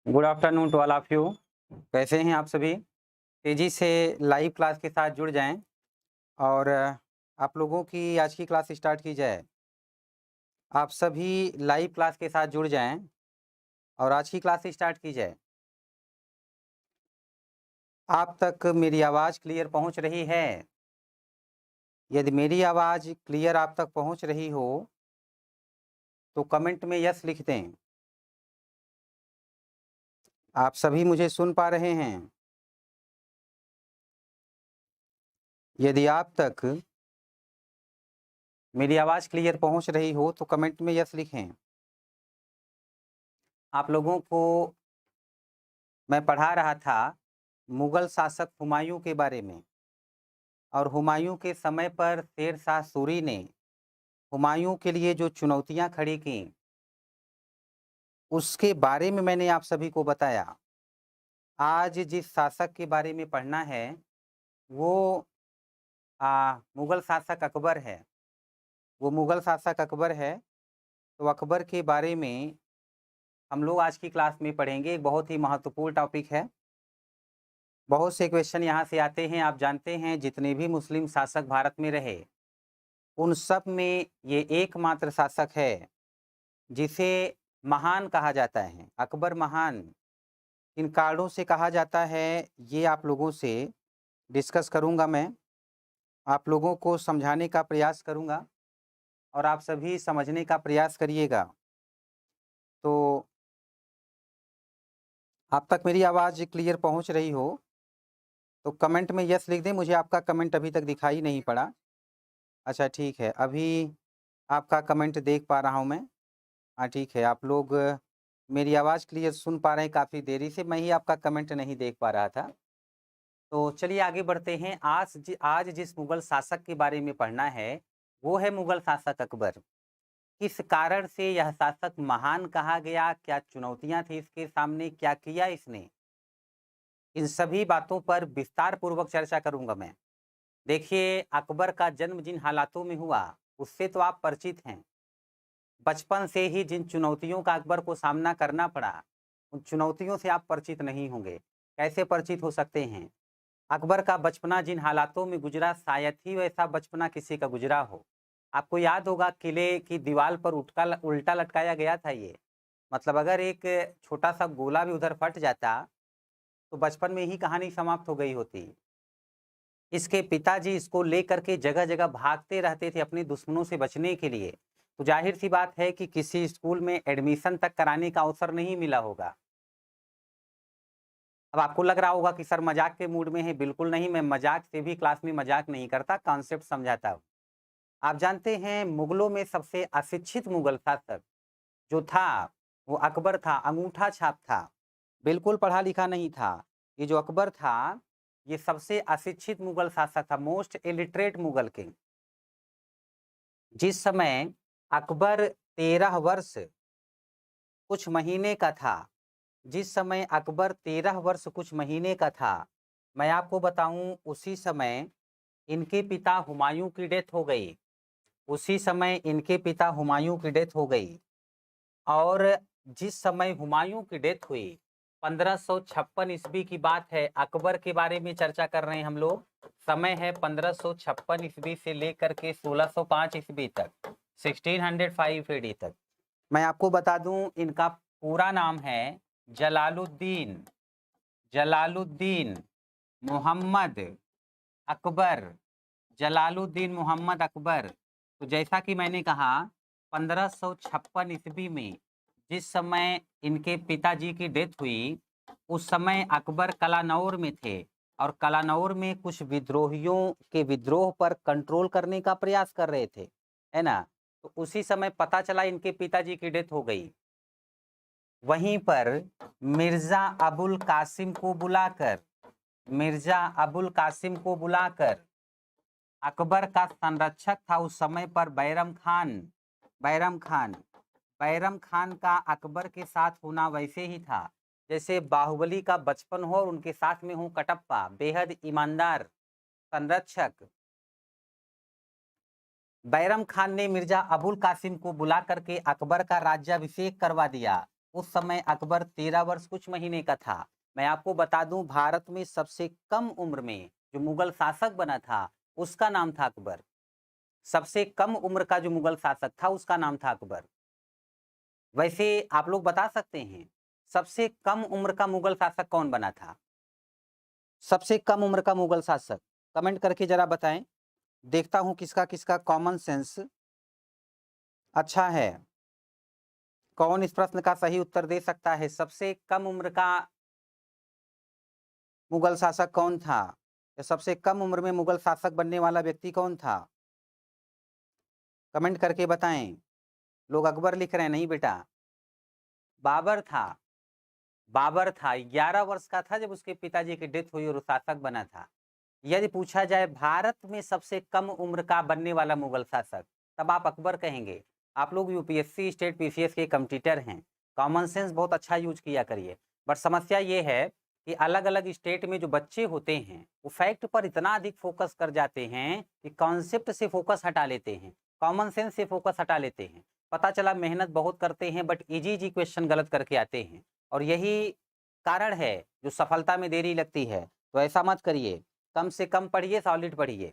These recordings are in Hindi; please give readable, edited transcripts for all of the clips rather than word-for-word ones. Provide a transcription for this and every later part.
Good afternoon to all of you. कैसे हैं आप सभी? तेज़ी से लाइव क्लास के साथ जुड़ जाएं और आप लोगों की आज की क्लास स्टार्ट की जाए। आप सभी लाइव क्लास के साथ जुड़ जाएं और आज की क्लास स्टार्ट की जाए। आप तक मेरी आवाज़ क्लियर पहुंच रही है? यदि मेरी आवाज़ क्लियर आप तक पहुंच रही हो तो कमेंट में यस लिख दें। आप सभी मुझे सुन पा रहे हैं? यदि आप तक मेरी आवाज़ क्लियर पहुंच रही हो तो कमेंट में यस लिखें। आप लोगों को मैं पढ़ा रहा था मुगल शासक हुमायूं के बारे में, और हुमायूं के समय पर शेर शाह सूरी ने हुमायूं के लिए जो चुनौतियां खड़ी की उसके बारे में मैंने आप सभी को बताया। आज जिस शासक के बारे में पढ़ना है वो मुगल शासक अकबर है। वो मुगल शासक अकबर है। तो अकबर के बारे में हम लोग आज की क्लास में पढ़ेंगे। एक बहुत ही महत्वपूर्ण टॉपिक है। बहुत से क्वेश्चन यहाँ से आते हैं। आप जानते हैं जितने भी मुस्लिम शासक भारत में रहे उन सब में ये एकमात्र शासक है जिसे महान कहा जाता है। अकबर महान किन कारणों से कहा जाता है ये आप लोगों से डिस्कस करूंगा मैं। आप लोगों को समझाने का प्रयास करूंगा और आप सभी समझने का प्रयास करिएगा। तो आप तक मेरी आवाज़ क्लियर पहुंच रही हो तो कमेंट में यस लिख दें। मुझे आपका कमेंट अभी तक दिखाई नहीं पड़ा। अच्छा ठीक है, अभी आपका कमेंट देख पा रहा हूं मैं। हाँ ठीक है, आप लोग मेरी आवाज़ क्लियर सुन पा रहे हैं। काफ़ी देरी से मैं ही आपका कमेंट नहीं देख पा रहा था। तो चलिए आगे बढ़ते हैं। आज जिस मुगल शासक के बारे में पढ़ना है वो है मुगल शासक अकबर। किस कारण से यह शासक महान कहा गया, क्या चुनौतियां थी इसके सामने, क्या किया इसने, इन सभी बातों पर विस्तार पूर्वक चर्चा करूंगा मैं। देखिए, अकबर का जन्म जिन हालातों में हुआ उससे तो आप परिचित हैं। बचपन से ही जिन चुनौतियों का अकबर को सामना करना पड़ा उन चुनौतियों से आप परिचित नहीं होंगे। कैसे परिचित हो सकते हैं? अकबर का बचपना जिन हालातों में गुजरा शायद ही वैसा बचपना किसी का गुजरा हो। आपको याद होगा किले की दीवार पर उल्टा लटकाया गया था ये। मतलब अगर एक छोटा सा गोला भी उधर फट जाता तो बचपन में ही कहानी समाप्त हो गई होती। इसके पिताजी इसको लेकर के जगह जगह भागते रहते थे अपने दुश्मनों से बचने के लिए। तो जाहिर सी बात है कि किसी स्कूल में एडमिशन तक कराने का अवसर नहीं मिला होगा। अब आपको लग रहा होगा कि सर मजाक के मूड में है। बिल्कुल नहीं, मैं मजाक से भी क्लास में मजाक नहीं करता, कॉन्सेप्ट समझाता हूँ। आप जानते हैं मुगलों में सबसे अशिक्षित मुगल शासक जो था वो अकबर था। अंगूठा छाप था, बिल्कुल पढ़ा लिखा नहीं था। ये जो अकबर था ये सबसे अशिक्षित मुगल शासक था, मोस्ट इलिटरेट मुगल किंग। जिस समय अकबर 13 वर्ष कुछ महीने का था, जिस समय अकबर 13 वर्ष कुछ महीने का था, मैं आपको बताऊं उसी समय इनके पिता हुमायूं की डेथ हो गई। उसी समय इनके पिता हुमायूं की डेथ हो गई। और जिस समय हुमायूं की डेथ हुई 1556 ईस्वी की बात है। अकबर के बारे में चर्चा कर रहे हैं हम लोग। समय है 1556 ईस्वी से लेकर के 1605 ईस्वी तक, 1605 एडी तक। मैं आपको बता दूं इनका पूरा नाम है जलालुद्दीन जलालुद्दीन मोहम्मद अकबर। जलालुद्दीन मोहम्मद अकबर। तो जैसा कि मैंने कहा 1556 ईस्वी में जिस समय इनके पिताजी की डेथ हुई उस समय अकबर कलानौर में थे और कलानौर में कुछ विद्रोहियों के विद्रोह पर कंट्रोल करने का प्रयास कर रहे थे, है ना। तो उसी समय पता चला इनके पिताजी की डेथ हो गई। वहीं पर मिर्जा अबुल कासिम को बुलाकर मिर्जा अबुल कासिम को बुलाकर अकबर का संरक्षक था उस समय पर बैरम खान। बैरम खान बैरम खान का अकबर के साथ होना वैसे ही था जैसे बाहुबली का बचपन हो और उनके साथ में हो कटप्पा, बेहद ईमानदार संरक्षक। बैरम खान ने मिर्जा अबुल कासिम को बुला करके अकबर का राज्याभिषेक करवा दिया। उस समय अकबर 13 वर्ष कुछ महीने का था। मैं आपको बता दूं, भारत में सबसे कम उम्र में जो मुगल शासक बना था उसका नाम था अकबर। सबसे कम उम्र का जो मुगल शासक था उसका नाम था अकबर। वैसे आप लोग बता सकते हैं सबसे कम उम्र का मुगल शासक कौन बना था? सबसे कम उम्र का मुगल शासक कमेंट करके जरा बताएं। देखता हूं किसका किसका कॉमन सेंस अच्छा है। कौन इस प्रश्न का सही उत्तर दे सकता है? सबसे कम उम्र का मुगल शासक कौन था? या सबसे कम उम्र में मुगल शासक बनने वाला व्यक्ति कौन था? कमेंट करके बताएं। लोग अकबर लिख रहे हैं, नहीं बेटा, बाबर था। बाबर था, 11 वर्ष का था जब उसके पिताजी की डेथ हुई और वो शासक बना था। यदि पूछा जाए भारत में सबसे कम उम्र का बनने वाला मुगल शासक, तब आप अकबर कहेंगे। आप लोग यूपीएससी स्टेट पीसीएस के कंपटीटर हैं, कॉमन सेंस बहुत अच्छा यूज किया करिए। बट समस्या ये है कि अलग अलग स्टेट में जो बच्चे होते हैं वो फैक्ट पर इतना अधिक फोकस कर जाते हैं कि कॉन्सेप्ट से फोकस हटा लेते हैं, कॉमन सेंस से फोकस हटा लेते हैं। पता चला मेहनत बहुत करते हैं बट इजी इजी क्वेश्चन गलत करके आते हैं, और यही कारण है जो सफलता में देरी लगती है। तो ऐसा मत करिए, कम से कम पढ़िए, सॉलिड पढ़िए,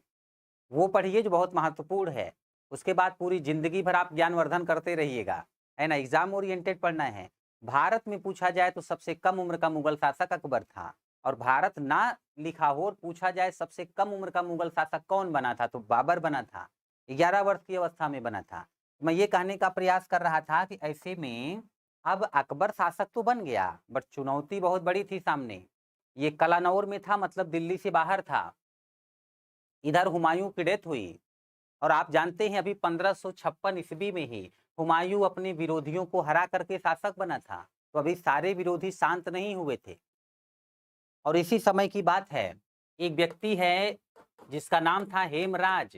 वो पढ़िए जो बहुत महत्वपूर्ण है। उसके बाद पूरी जिंदगी भर आप ज्ञानवर्धन करते रहिएगा, है ना। एग्जाम ओरिएंटेड पढ़ना है। भारत में पूछा जाए तो सबसे कम उम्र का मुगल शासक अकबर था, और भारत ना लिखा हो और पूछा जाए सबसे कम उम्र का मुगल शासक कौन बना था तो बाबर बना था, 11 वर्ष की अवस्था में बना था। मैं ये कहने का प्रयास कर रहा था कि ऐसे में अब अकबर शासक तो बन गया बट चुनौती बहुत बड़ी थी सामने। ये कलानौर में था, मतलब दिल्ली से बाहर था। इधर हुमायूं की डेथ हुई, और आप जानते हैं अभी 1556 ईस्वी में ही हुमायूं अपने विरोधियों को हरा करके शासक बना था। तो अभी सारे विरोधी शांत नहीं हुए थे। और इसी समय की बात है, एक व्यक्ति है जिसका नाम था हेमराज।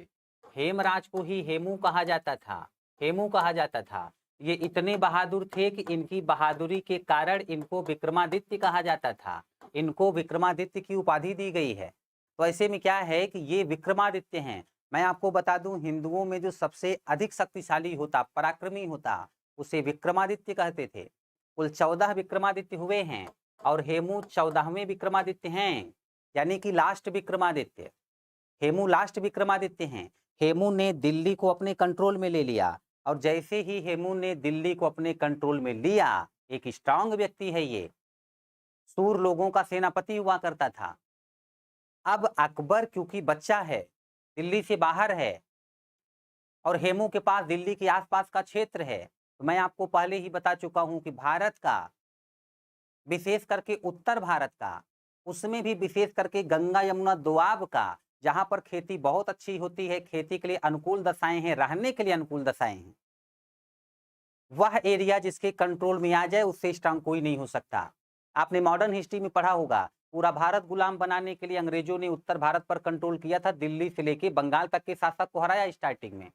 हेमराज को ही हेमू कहा जाता था, हेमू कहा जाता था। ये इतने बहादुर थे कि इनकी बहादुरी के कारण इनको विक्रमादित्य कहा जाता था। इनको विक्रमादित्य की उपाधि दी गई है। तो ऐसे में क्या है कि ये विक्रमादित्य हैं। मैं आपको बता दूं, हिंदुओं में जो सबसे अधिक शक्तिशाली होता, पराक्रमी होता, उसे विक्रमादित्य कहते थे। कुल 14 विक्रमादित्य हुए हैं और हेमू 14वें विक्रमादित्य हैं, यानी कि लास्ट विक्रमादित्य। हेमू लास्ट विक्रमादित्य हैं। हेमू ने दिल्ली को अपने कंट्रोल में ले लिया, और जैसे ही हेमू ने दिल्ली को अपने कंट्रोल में लिया, एक स्ट्रांग व्यक्ति है ये, सूर लोगों का सेनापति हुआ करता था। अब अकबर क्योंकि बच्चा है, दिल्ली से बाहर है, और हेमू के पास दिल्ली के आसपास का क्षेत्र है, तो मैं आपको पहले ही बता चुका हूं कि भारत का, विशेष करके उत्तर भारत का, उसमें भी विशेष करके गंगा यमुना दोआब का, जहां पर खेती बहुत अच्छी होती है, खेती के लिए अनुकूल दशाएं हैं, रहने के लिए अनुकूल दशाएं हैं, वह एरिया जिसके कंट्रोल में आ जाए उससे स्ट्रांग कोई नहीं हो सकता। आपने मॉडर्न हिस्ट्री में पढ़ा होगा, पूरा भारत गुलाम बनाने के लिए अंग्रेजों ने उत्तर भारत पर कंट्रोल किया था, दिल्ली से लेके बंगाल तक के शासक को हराया स्टार्टिंग में।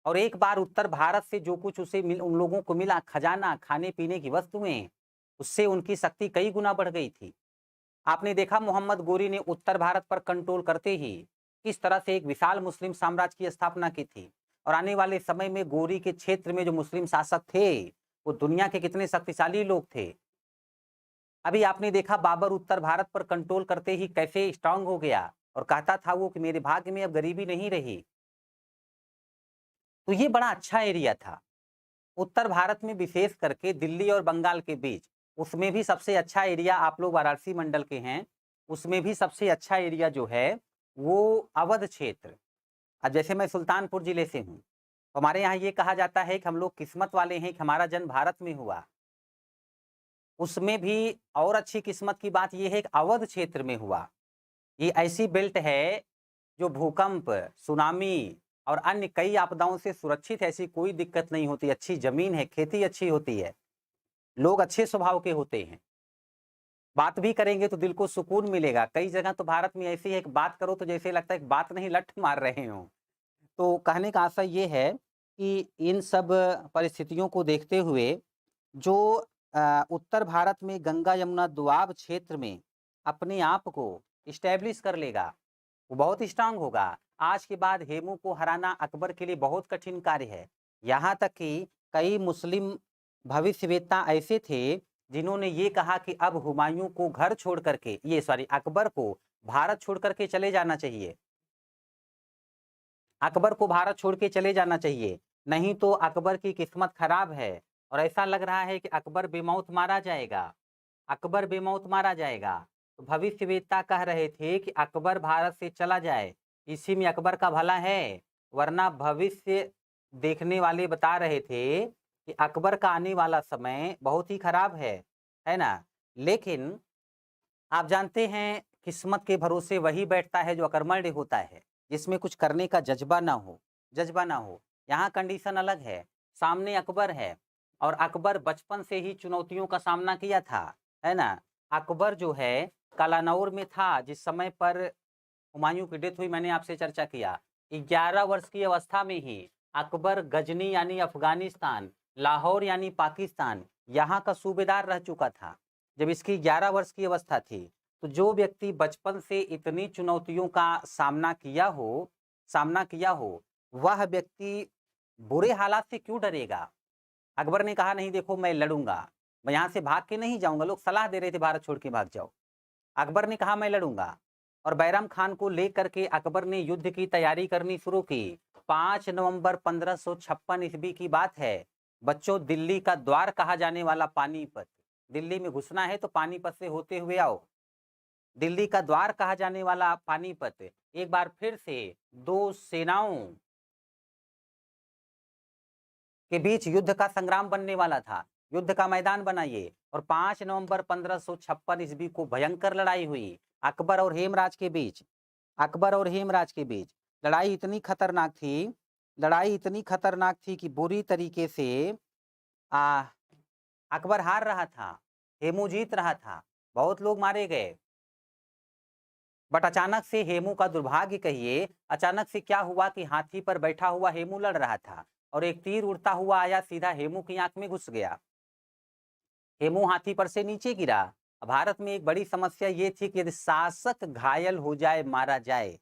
और एक बार उत्तर भारत से जो कुछ उसे उन लोगों को मिला, खजाना, खाने पीने की वस्तुएं, उससे उनकी शक्ति कई गुना बढ़ गई थी। आपने देखा मोहम्मद गोरी ने उत्तर भारत पर कंट्रोल करते ही किस तरह से एक विशाल मुस्लिम साम्राज्य की स्थापना की थी, और आने वाले समय में गोरी के क्षेत्र में जो मुस्लिम शासक थे वो दुनिया के कितने शक्तिशाली लोग थे। अभी आपने देखा बाबर उत्तर भारत पर कंट्रोल करते ही कैसे स्ट्रांग हो गया, और कहता था वो कि मेरे भाग्य में अब गरीबी नहीं रही। तो ये बड़ा अच्छा एरिया था उत्तर भारत में, विशेष करके दिल्ली और बंगाल के बीच। उसमें भी सबसे अच्छा एरिया, आप लोग वाराणसी मंडल के हैं, उसमें भी सबसे अच्छा एरिया जो है वो अवध क्षेत्र। अब जैसे मैं सुल्तानपुर जिले से हूँ, हमारे यहाँ ये कहा जाता है कि हम लोग किस्मत वाले हैं कि हमारा जन्म भारत में हुआ। उसमें भी और अच्छी किस्मत की बात यह है कि अवध क्षेत्र में हुआ। ये ऐसी बेल्ट है जो भूकंप, सुनामी और अन्य कई आपदाओं से सुरक्षित है, ऐसी कोई दिक्कत नहीं होती। अच्छी जमीन है, खेती अच्छी होती है, लोग अच्छे स्वभाव के होते हैं, बात भी करेंगे तो दिल को सुकून मिलेगा। कई जगह तो भारत में ऐसी है कि बात करो तो जैसे लगता है कि बात नहीं लठ मार रहे हो। तो कहने का आशय ये है कि इन सब परिस्थितियों को देखते हुए जो उत्तर भारत में गंगा यमुना दोआब क्षेत्र में अपने आप को इस्टेब्लिश कर लेगा, वो बहुत स्ट्रांग होगा। आज के बाद हेमू को हराना अकबर के लिए बहुत कठिन कार्य है। यहाँ तक कि कई मुस्लिम भविष्यवेत्ता ऐसे थे जिन्होंने ये कहा कि अब हुमायूं को घर छोड़ करके अकबर को भारत छोड़ करके चले जाना चाहिए। अकबर को भारत छोड़ के चले जाना चाहिए, नहीं तो अकबर की किस्मत खराब है और ऐसा लग रहा है कि अकबर बेमौत मारा जाएगा, अकबर बेमौत मारा जाएगा। तो भविष्यवेत्ता कह रहे थे कि अकबर भारत से चला जाए, इसी में अकबर का भला है, वरना भविष्य देखने वाले बता रहे थे कि अकबर का आने वाला समय बहुत ही खराब है ना? लेकिन आप जानते हैं किस्मत के भरोसे वही बैठता है जो अकर्मण्य होता है, जिसमें कुछ करने का जज्बा ना हो। यहाँ कंडीशन अलग है, सामने अकबर है और अकबर बचपन से ही चुनौतियों का सामना किया था, है ना? अकबर जो है कलानौर में था जिस समय पर हुमायूं की डेथ हुई, मैंने आपसे चर्चा किया। 11 वर्ष की अवस्था में ही अकबर गजनी यानी अफगानिस्तान, लाहौर यानी पाकिस्तान, यहाँ का सूबेदार रह चुका था जब इसकी 11 वर्ष की अवस्था थी। तो जो व्यक्ति बचपन से इतनी चुनौतियों का सामना किया हो, वह व्यक्ति बुरे हालात से क्यों डरेगा? अकबर ने कहा नहीं देखो मैं लड़ूंगा, मैं यहाँ से भाग के नहीं जाऊंगा। लोग सलाह दे रहे थे भारत छोड़ के भाग जाओ, अकबर ने कहा मैं लड़ूंगा और बैराम खान को लेकर के अकबर ने युद्ध की तैयारी करनी शुरू की। 5 नवंबर 1556 ईस्वी की बात है। बच्चों, दिल्ली का द्वार कहा जाने वाला पानीपत, दिल्ली में घुसना है तो पानीपत से होते हुए आओ। दिल्ली का द्वार कहा जाने वाला पानीपत एक बार फिर से दो सेनाओं के बीच युद्ध का संग्राम बनने वाला था। युद्ध का मैदान बना ये और 5 नवंबर 1556 ईस्वी को भयंकर लड़ाई हुई अकबर और हेमराज के बीच। अकबर और हेमराज के बीच लड़ाई इतनी खतरनाक थी कि बुरी तरीके से आ, अकबर हार रहा था, हेमू जीत रहा था, बहुत लोग मारे गए। बट अचानक से हेमू का दुर्भाग्य कहिए, अचानक से क्या हुआ कि हाथी पर बैठा हुआ हेमू लड़ रहा था और एक तीर उड़ता हुआ आया, सीधा हेमू की आंख में घुस गया। हेमू हाथी पर से नीचे गिरा। भारत में एक बड़ी समस्या ये थी कि यदि शासक घायल हो जाए, मारा जाए,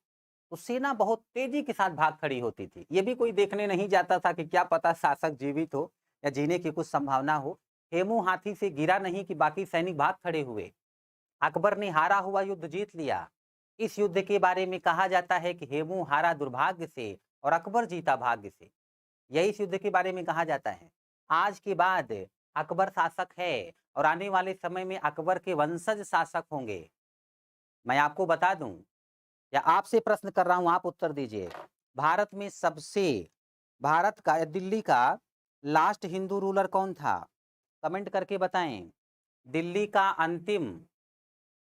तो सेना बहुत तेजी के साथ भाग खड़ी होती थी। ये भी कोई देखने नहीं जाता था कि क्या पता शासक जीवित हो या जीने की कुछ संभावना हो। हेमू हाथी से गिरा नहीं कि बाकी सैनिक भाग खड़े हुए। अकबर ने हारा हुआ युद्ध जीत लिया। इस युद्ध के बारे में कहा जाता है कि हेमू हारा दुर्भाग्य से और अकबर जीता भाग्य से। यही इस युद्ध के बारे में कहा जाता है। आज के बाद अकबर शासक है और आने वाले समय में अकबर के वंशज शासक होंगे। मैं आपको बता दूं या आपसे प्रश्न कर रहा हूं, आप उत्तर दीजिए। भारत में दिल्ली का लास्ट हिंदू रूलर कौन था? कमेंट करके बताएं। दिल्ली का अंतिम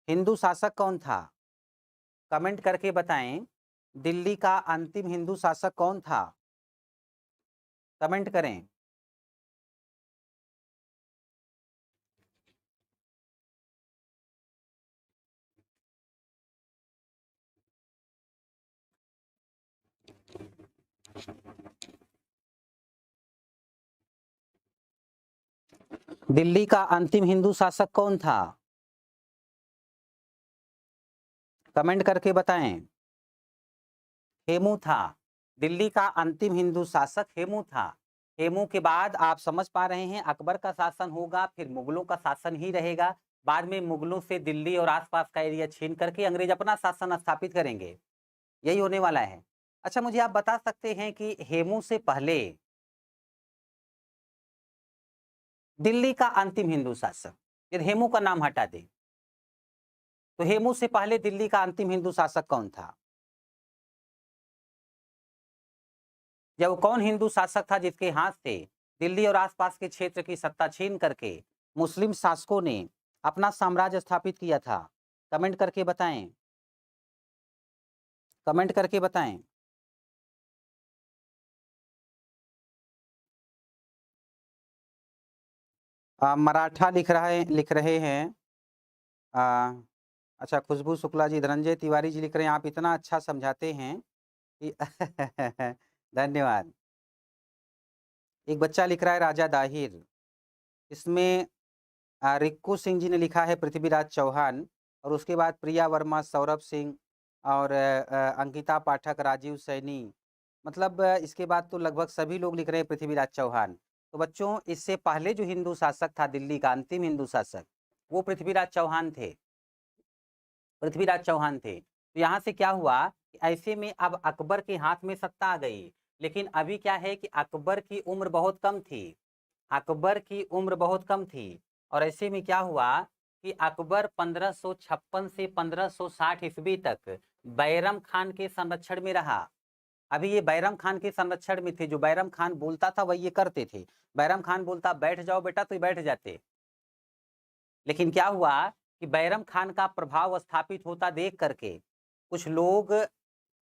हिंदू शासक कौन था? कमेंट करके बताएं। दिल्ली का अंतिम हिंदू शासक कौन था? कमेंट करें। दिल्ली का अंतिम हिंदू शासक कौन था? कमेंट करके बताएं। हेमू था। दिल्ली का अंतिम हिंदू शासक हेमू था। हेमू के बाद आप समझ पा रहे हैं अकबर का शासन होगा, फिर मुगलों का शासन ही रहेगा। बाद में मुगलों से दिल्ली और आसपास का एरिया छीन करके अंग्रेज अपना शासन स्थापित करेंगे। यही होने वाला है। अच्छा, मुझे आप बता सकते हैं कि हेमू से पहले दिल्ली का अंतिम हिंदू शासक, यदि हेमू का नाम हटा दें तो हेमू से पहले दिल्ली का अंतिम हिंदू शासक कौन था? या वो कौन हिंदू शासक था जिसके हाथ से दिल्ली और आसपास के क्षेत्र की सत्ता छीन करके मुस्लिम शासकों ने अपना साम्राज्य स्थापित किया था? कमेंट करके बताएं। कमेंट करके बताएं। मराठा लिख रहे हैं। अच्छा, खुशबू शुक्ला जी, धनंजय तिवारी जी लिख रहे हैं आप इतना अच्छा समझाते हैं कि धन्यवाद। एक बच्चा लिख रहा है राजा दाहिर। इसमें रिक्कू सिंह जी ने लिखा है पृथ्वीराज चौहान, और उसके बाद प्रिया वर्मा, सौरभ सिंह और अंकिता पाठक, राजीव सैनी। मतलब इसके बाद तो लगभग सभी लोग लिख रहे हैं पृथ्वीराज चौहान। तो बच्चों इससे पहले जो हिंदू शासक था दिल्ली का अंतिम हिंदू शासक, वो पृथ्वीराज चौहान थे। पृथ्वीराज चौहान थे। तो यहाँ से क्या हुआ कि ऐसे में अब अकबर के हाथ में सत्ता आ गई। लेकिन अभी क्या है कि अकबर की उम्र बहुत कम थी। अकबर की उम्र बहुत कम थी और ऐसे में क्या हुआ कि अकबर 1556 से 1560 ईस्वी तक बैरम खान के संरक्षण में रहा। अभी ये बैरम खान के संरक्षण में थे। जो बैरम खान बोलता था वही ये करते थे। बैरम खान बोलता बैठ जाओ बेटा तो ये बैठ जाते। लेकिन क्या हुआ कि बैरम खान का प्रभाव स्थापित होता देख करके कुछ लोग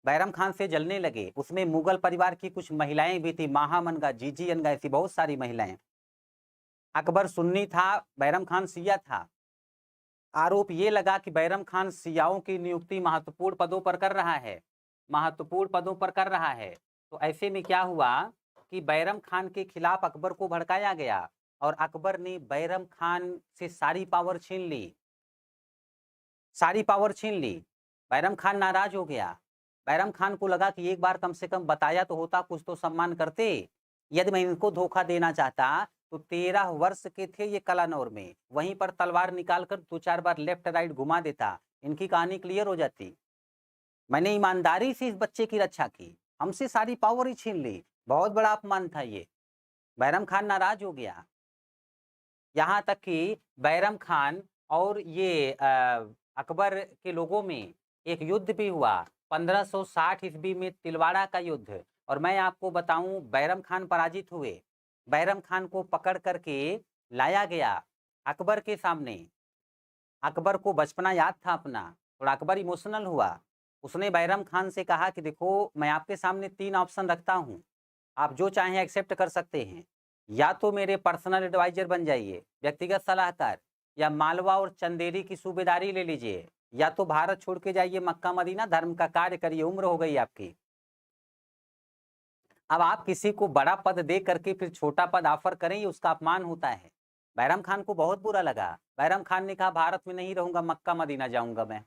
बैरम खान से जलने लगे। उसमें मुगल परिवार की कुछ महिलाएं भी थी, महामनगा, जीजी अनगा, ऐसी बहुत सारी महिलाएं। अकबर सुन्नी था, बैरम खान शिया था। आरोप ये लगा कि बैरम खान शियाओं की नियुक्ति महत्वपूर्ण पदों पर कर रहा है, महत्वपूर्ण पदों पर कर रहा है। तो ऐसे में क्या हुआ कि बैरम खान के खिलाफ अकबर को भड़काया गया और अकबर ने बैरम खान से सारी पावर छीन ली, सारी पावर छीन ली। बैरम खान नाराज हो गया। बैरम खान को लगा कि एक बार कम से कम बताया तो होता, कुछ तो सम्मान करते। यदि मैं इनको धोखा देना चाहता तो 13 वर्ष के थे ये कलानौर में, वहीं पर तलवार निकालकर 2-4 बार लेफ्ट राइट घुमा देता, इनकी कहानी क्लियर हो जाती। मैंने ईमानदारी से इस बच्चे की रक्षा की, हमसे सारी पावर ही छीन ली, बहुत बड़ा अपमान था ये। बैरम खान नाराज हो गया। यहाँ तक कि बैरम खान और ये अकबर के लोगों में एक युद्ध भी हुआ 1560 ईस्वी में, तिलवाड़ा का युद्ध। और मैं आपको बताऊं बैरम खान पराजित हुए। बैरम खान को पकड़ करके लाया गया अकबर के सामने। अकबर को बचपना याद था अपना, और अकबर इमोशनल हुआ। उसने बैरम खान से कहा कि देखो मैं आपके सामने 3 ऑप्शन रखता हूँ, आप जो चाहें एक्सेप्ट कर सकते हैं। या तो मेरे पर्सनल एडवाइजर बन जाइए, व्यक्तिगत सलाहकार, या मालवा और चंदेरी की सूबेदारी ले लीजिए, या तो भारत छोड़ के जाइए, मक्का मदीना धर्म का कार्य करिए, उम्र हो गई आपकी। अब आप किसी को बड़ा पद दे करके फिर छोटा पद ऑफर करें, ये उसका अपमान होता है। बैरम खान को बहुत बुरा लगा। बैरम खान ने कहा भारत में नहीं रहूंगा, मक्का मदीना जाऊंगा मैं।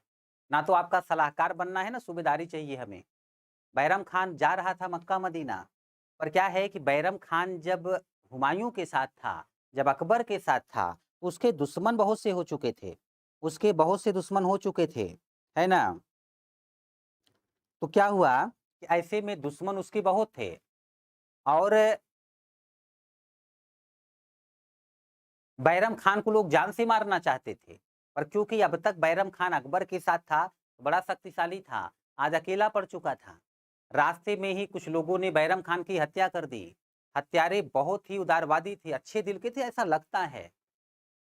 ना तो आपका सलाहकार बनना है ना सूबेदारी चाहिए हमें। बैरम खान जा रहा था मक्का मदीना। पर क्या है कि बैरम खान जब हुमायूं के साथ था, जब अकबर के साथ था, उसके दुश्मन बहुत से हो चुके थे, उसके बहुत से दुश्मन हो चुके थे, है ना। तो क्या हुआ कि ऐसे में दुश्मन उसके बहुत थे और बैरम खान को लोग जान से मारना चाहते थे। पर क्योंकि अब तक बैरम खान अकबर के साथ था, बड़ा शक्तिशाली था, आज अकेला पड़ चुका था। रास्ते में ही कुछ लोगों ने बैरम खान की हत्या कर दी। हत्यारे बहुत ही उदारवादी थे, अच्छे दिल के थे ऐसा लगता है,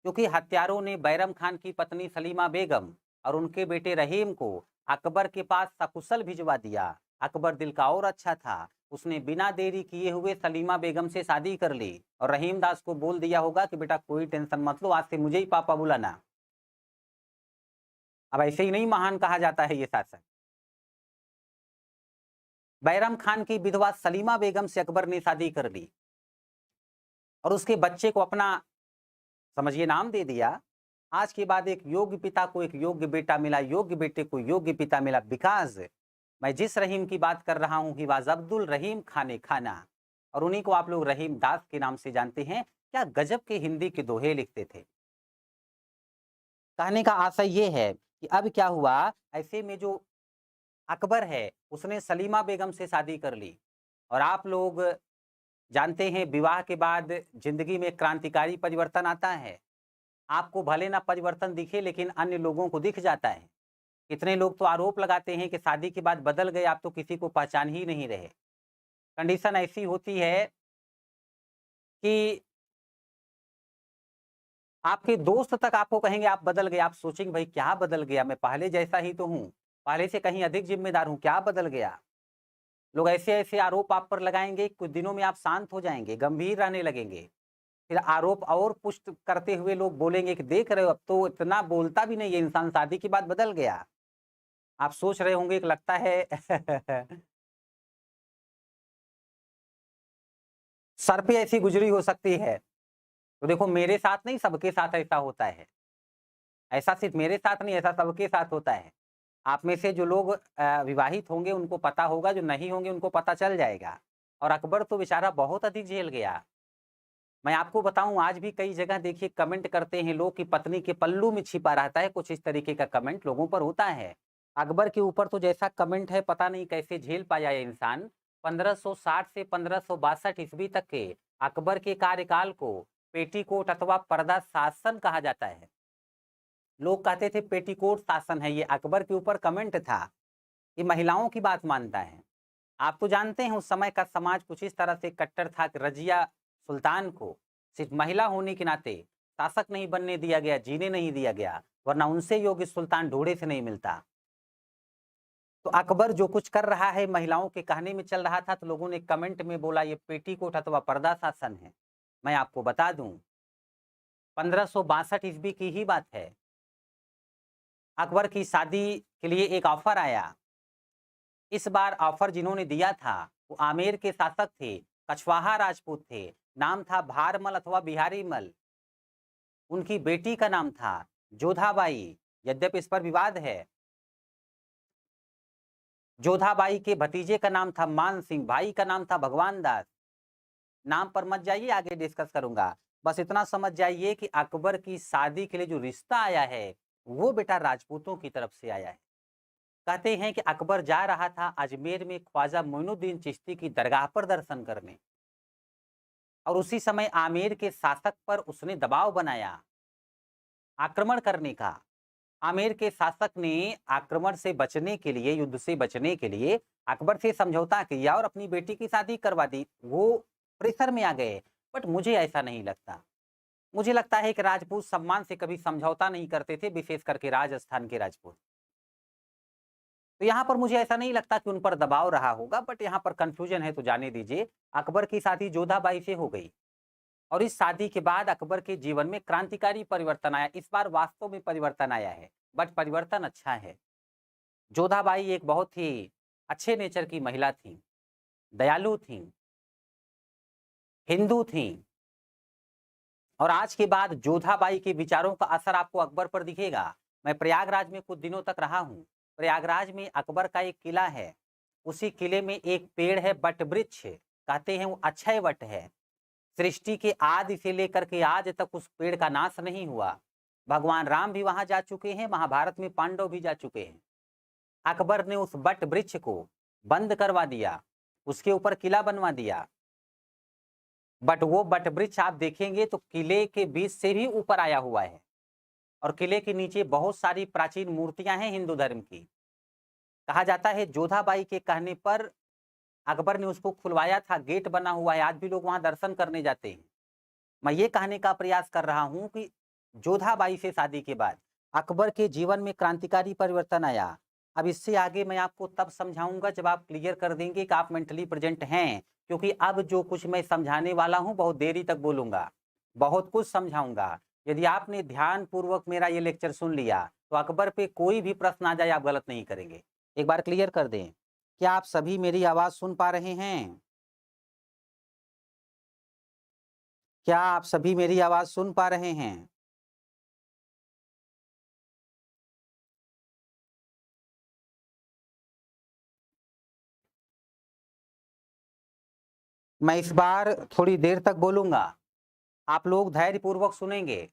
क्योंकि हत्यारों ने बैरम खान की पत्नी सलीमा बेगम और उनके बेटे रहीम को अकबर के पास सकुशल भिजवा दिया। अकबर दिल का और अच्छा था, उसने बिना देरी किए हुए सलीमा बेगम से शादी कर ली और रहीम दास को बोल दिया होगा कि बेटा कोई टेंशन मत लो, आज से मुझे ही पापा बुलाना। अब ऐसे ही नहीं महान कहा जाता है ये शासक। बैरम खान की विधवा सलीमा बेगम से अकबर ने शादी कर ली और उसके बच्चे को अपना समझिए नाम दे दिया। आज के बाद एक योग्य पिता को एक योग्य बेटा मिला, योग्य बेटे को योग्य पिता मिला। बिकॉज मैं जिस रहीम की बात कर रहा हूं, ही वाज अब्दुल रहीम खाने खाना, और उन्हीं को आप लोग रहीम दास के नाम से जानते हैं। क्या गजब के हिंदी के दोहे लिखते थे। कहने का आशय ये है कि अब क्या हुआ, ऐसे में जो अकबर है उसने सलीमा बेगम से शादी कर ली। और आप लोग जानते हैं विवाह के बाद जिंदगी में क्रांतिकारी परिवर्तन आता है। आपको भले ना परिवर्तन दिखे लेकिन अन्य लोगों को दिख जाता है। कितने लोग तो आरोप लगाते हैं कि शादी के बाद बदल गए, आप तो किसी को पहचान ही नहीं रहे। कंडीशन ऐसी होती है कि आपके दोस्त तक आपको कहेंगे आप बदल गए, आप सोचेंगे भाई क्या बदल गया, मैं पहले जैसा ही तो हूँ, पहले से कहीं अधिक जिम्मेदार हूँ, क्या बदल गया। लोग ऐसे ऐसे आरोप आप पर लगाएंगे, कुछ दिनों में आप शांत हो जाएंगे, गंभीर रहने लगेंगे। फिर आरोप और पुष्ट करते हुए लोग बोलेंगे कि देख रहे हो अब तो इतना बोलता भी नहीं है इंसान, शादी के बाद बदल गया। आप सोच रहे होंगे कि लगता है सर पे ऐसी गुजरी हो सकती है। तो देखो मेरे साथ नहीं, सबके साथ ऐसा होता है। ऐसा सिर्फ मेरे साथ नहीं, ऐसा सबके साथ होता है। आप में से जो लोग विवाहित होंगे उनको पता होगा, जो नहीं होंगे उनको पता चल जाएगा। और अकबर तो बेचारा बहुत अधिक झेल गया। मैं आपको बताऊं, आज भी कई जगह देखिए कमेंट करते हैं लोग कि पत्नी के पल्लू में छिपा रहता है, कुछ इस तरीके का कमेंट लोगों पर होता है। अकबर के ऊपर तो जैसा कमेंट है, पता नहीं कैसे झेल पाया ये इंसान। 1560 से 1562 ईस्वी तक के अकबर के कार्यकाल को पेटीकोट अथवा पर्दा शासन कहा जाता है। लोग कहते थे पेटीकोट शासन है, ये अकबर के ऊपर कमेंट था। ये महिलाओं की बात मानता है। आप तो जानते हैं उस समय का समाज कुछ इस तरह से कट्टर था कि रजिया सुल्तान को सिर्फ महिला होने के नाते शासक नहीं बनने दिया गया, जीने नहीं दिया गया, वरना उनसे योग्य सुल्तान ढूंढे से नहीं मिलता। तो अकबर जो कुछ कर रहा है महिलाओं के कहने में चल रहा था, तो लोगों ने कमेंट में बोला ये पेटीकोट अथवा पर्दा शासन है। मैं आपको बता दूं, 1562 ईस्वी की ही बात है। अकबर की शादी के लिए एक ऑफर आया। इस बार ऑफर जिन्होंने दिया था वो आमेर के शासक थे, कछवाहा राजपूत थे। नाम था भारमल अथवा बिहारी मल। उनकी बेटी का नाम था जोधाबाई। यद्यपि इस पर विवाद है। जोधाबाई के भतीजे का नाम था मान सिंह, भाई का नाम था भगवान दास। नाम पर मत जाइए, आगे डिस्कस करूंगा। बस इतना समझ जाइए कि अकबर की शादी के लिए जो रिश्ता आया है वो बेटा राजपूतों की तरफ से आया है। कहते हैं कि अकबर जा रहा था अजमेर में ख्वाजा मोइनुद्दीन चिश्ती की दरगाह पर दर्शन करने, और उसी समय आमेर के शासक पर उसने दबाव बनाया आक्रमण करने का। आमेर के शासक ने आक्रमण से बचने के लिए, युद्ध से बचने के लिए अकबर से समझौता किया और अपनी बेटी की शादी करवा दी। वो प्रेशर में आ गए। बट मुझे ऐसा नहीं लगता। मुझे लगता है कि राजपूत सम्मान से कभी समझौता नहीं करते थे, विशेष करके राजस्थान के राजपूत। तो यहाँ पर मुझे ऐसा नहीं लगता कि उन पर दबाव रहा होगा, बट यहाँ पर कंफ्यूजन है तो जाने दीजिए। अकबर की शादी जोधाबाई से हो गई, और इस शादी के बाद अकबर के जीवन में क्रांतिकारी परिवर्तन आया। इस बार वास्तव में परिवर्तन आया है, बट परिवर्तन अच्छा है। जोधाबाई एक बहुत ही अच्छे नेचर की महिला थी, दयालु थी, हिंदू थी, और आज के बाद जोधाबाई के विचारों का असर आपको अकबर पर दिखेगा। मैं प्रयागराज में कुछ दिनों तक रहा हूँ। प्रयागराज में अकबर का एक किला है। उसी किले में एक पेड़ है, वट वृक्ष, कहते हैं वो अक्षय वट है। सृष्टि के आदि से लेकर के आज तक उस पेड़ का नाश नहीं हुआ। भगवान राम भी वहां जा चुके हैं, महाभारत में पांडव भी जा चुके हैं। अकबर ने उस वट वृक्ष को बंद करवा दिया, उसके ऊपर किला बनवा दिया। बट वो वट वृक्ष आप देखेंगे तो किले के बीच से भी ऊपर आया हुआ है, और किले के नीचे बहुत सारी प्राचीन मूर्तियां हैं हिंदू धर्म की। कहा जाता है जोधाबाई के कहने पर अकबर ने उसको खुलवाया था, गेट बना हुआ है, आज भी लोग वहां दर्शन करने जाते हैं। मैं ये कहने का प्रयास कर रहा हूं कि जोधाबाई से शादी के बाद अकबर के जीवन में क्रांतिकारी परिवर्तन आया। अब इससे आगे मैं आपको तब समझाऊंगा जब आप क्लियर कर देंगे कि आप मेंटली प्रेजेंट हैं, क्योंकि अब जो कुछ मैं समझाने वाला हूं बहुत देरी तक बोलूंगा, बहुत कुछ समझाऊंगा। यदि आपने ध्यान पूर्वक मेरा ये लेक्चर सुन लिया तो अकबर पे कोई भी प्रश्न आ जाए आप गलत नहीं करेंगे। एक बार क्लियर कर दें, क्या आप सभी मेरी आवाज सुन पा रहे हैं? क्या आप सभी मेरी आवाज सुन पा रहे हैं? मैं इस बार थोड़ी देर तक बोलूंगा, आप लोग धैर्यपूर्वक सुनेंगे।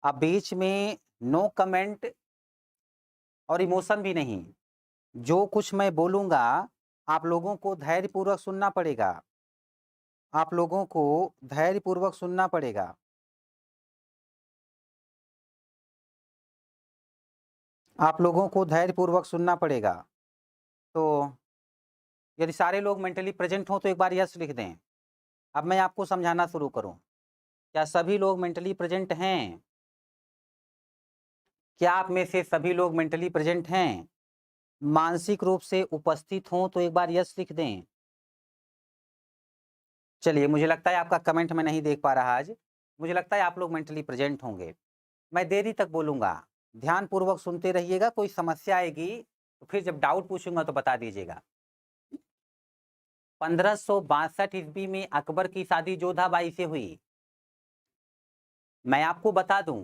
अब बीच में नो कमेंट और इमोशन भी नहीं। जो कुछ मैं बोलूंगा आप लोगों को धैर्यपूर्वक सुनना पड़ेगा। आप लोगों को धैर्यपूर्वक सुनना पड़ेगा। आप लोगों को धैर्यपूर्वक सुनना पड़ेगा। तो यदि सारे लोग मेंटली प्रेजेंट हों तो एक बार यस लिख दें। अब मैं आपको समझाना शुरू करूं। क्या सभी लोग मेंटली प्रेजेंट हैं? क्या आप में से सभी लोग मेंटली प्रेजेंट हैं? मानसिक रूप से उपस्थित हों तो एक बार यस लिख दें। चलिए, मुझे लगता है आपका कमेंट मैं नहीं देख पा रहा आज। मुझे लगता है आप लोग मेंटली प्रेजेंट होंगे। मैं देरी तक बोलूंगा, ध्यान पूर्वक सुनते रहिएगा। कोई समस्या आएगी तो फिर जब डाउट पूछूंगा तो बता दीजिएगा। 1562 ईस्वी में अकबर की शादी जोधाबाई से हुई। मैं आपको बता दूं,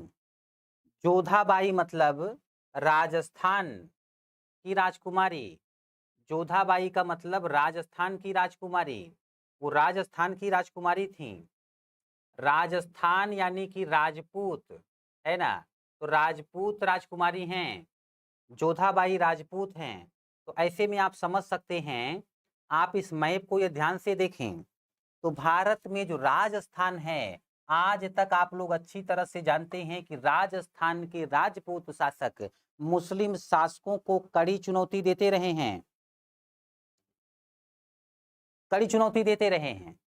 जोधाबाई मतलब राजस्थान की राजकुमारी। जोधाबाई का मतलब राजस्थान की राजकुमारी। वो राजस्थान की राजकुमारी थी। राजस्थान यानी कि राजपूत, है ना? तो राजपूत राजकुमारी हैं, जोधाबाई राजपूत हैं। तो ऐसे में आप समझ सकते हैं, आप इस मैप को ये ध्यान से देखें, तो भारत में जो राजस्थान है, आज तक आप लोग अच्छी तरह से जानते हैं कि राजस्थान के राजपूत शासक मुस्लिम शासकों को कड़ी चुनौती देते रहे हैं, कड़ी चुनौती देते रहे हैं।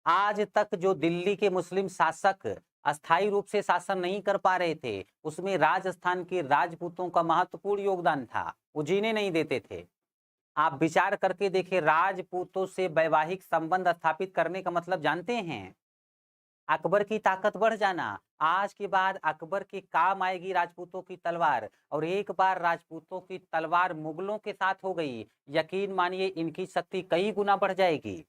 आज तक जो दिल्ली के मुस्लिम शासक अस्थायी रूप से शासन नहीं कर पा रहे थे, उसमें राजस्थान के राजपूतों का महत्वपूर्ण योगदान था, वो जीने नहीं देते थे। आप विचार करके देखिए, राजपूतों से वैवाहिक संबंध स्थापित करने का मतलब जानते हैं? अकबर की ताकत बढ़ जाना। आज के बाद अकबर के काम आएगी राजपूतों की तलवार, और एक बार राजपूतों की तलवार मुगलों के साथ हो गई, यकीन मानिए इनकी शक्ति कई गुना बढ़ जाएगी।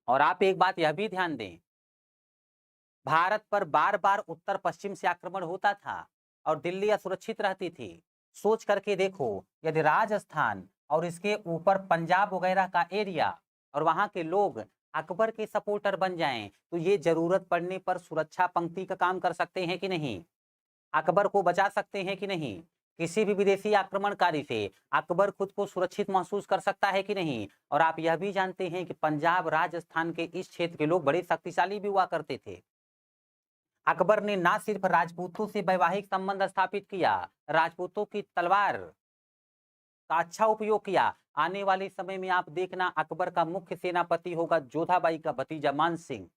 और आप एक बात यह भी ध्यान दें, भारत पर बार बार उत्तर पश्चिम से आक्रमण होता था और दिल्ली असुरक्षित रहती थी। सोच करके देखो, यदि राजस्थान और इसके ऊपर पंजाब वगैरह का एरिया और वहां के लोग अकबर के सपोर्टर बन जाएं, तो ये जरूरत पड़ने पर सुरक्षा पंक्ति का काम कर सकते हैं कि नहीं? अकबर को बचा सकते हैं कि नहीं? किसी भी विदेशी आक्रमणकारी से अकबर खुद को सुरक्षित महसूस कर सकता है कि नहीं? और आप यह भी जानते हैं कि पंजाब राजस्थान के इस क्षेत्र के लोग बड़े शक्तिशाली भी हुआ करते थे। अकबर ने ना सिर्फ राजपूतों से वैवाहिक संबंध स्थापित किया, राजपूतों की तलवार का अच्छा उपयोग किया। आने वाले समय में आप देखना, अकबर का मुख्य सेनापति होगा जोधाबाई का भतीजा मान सिंह।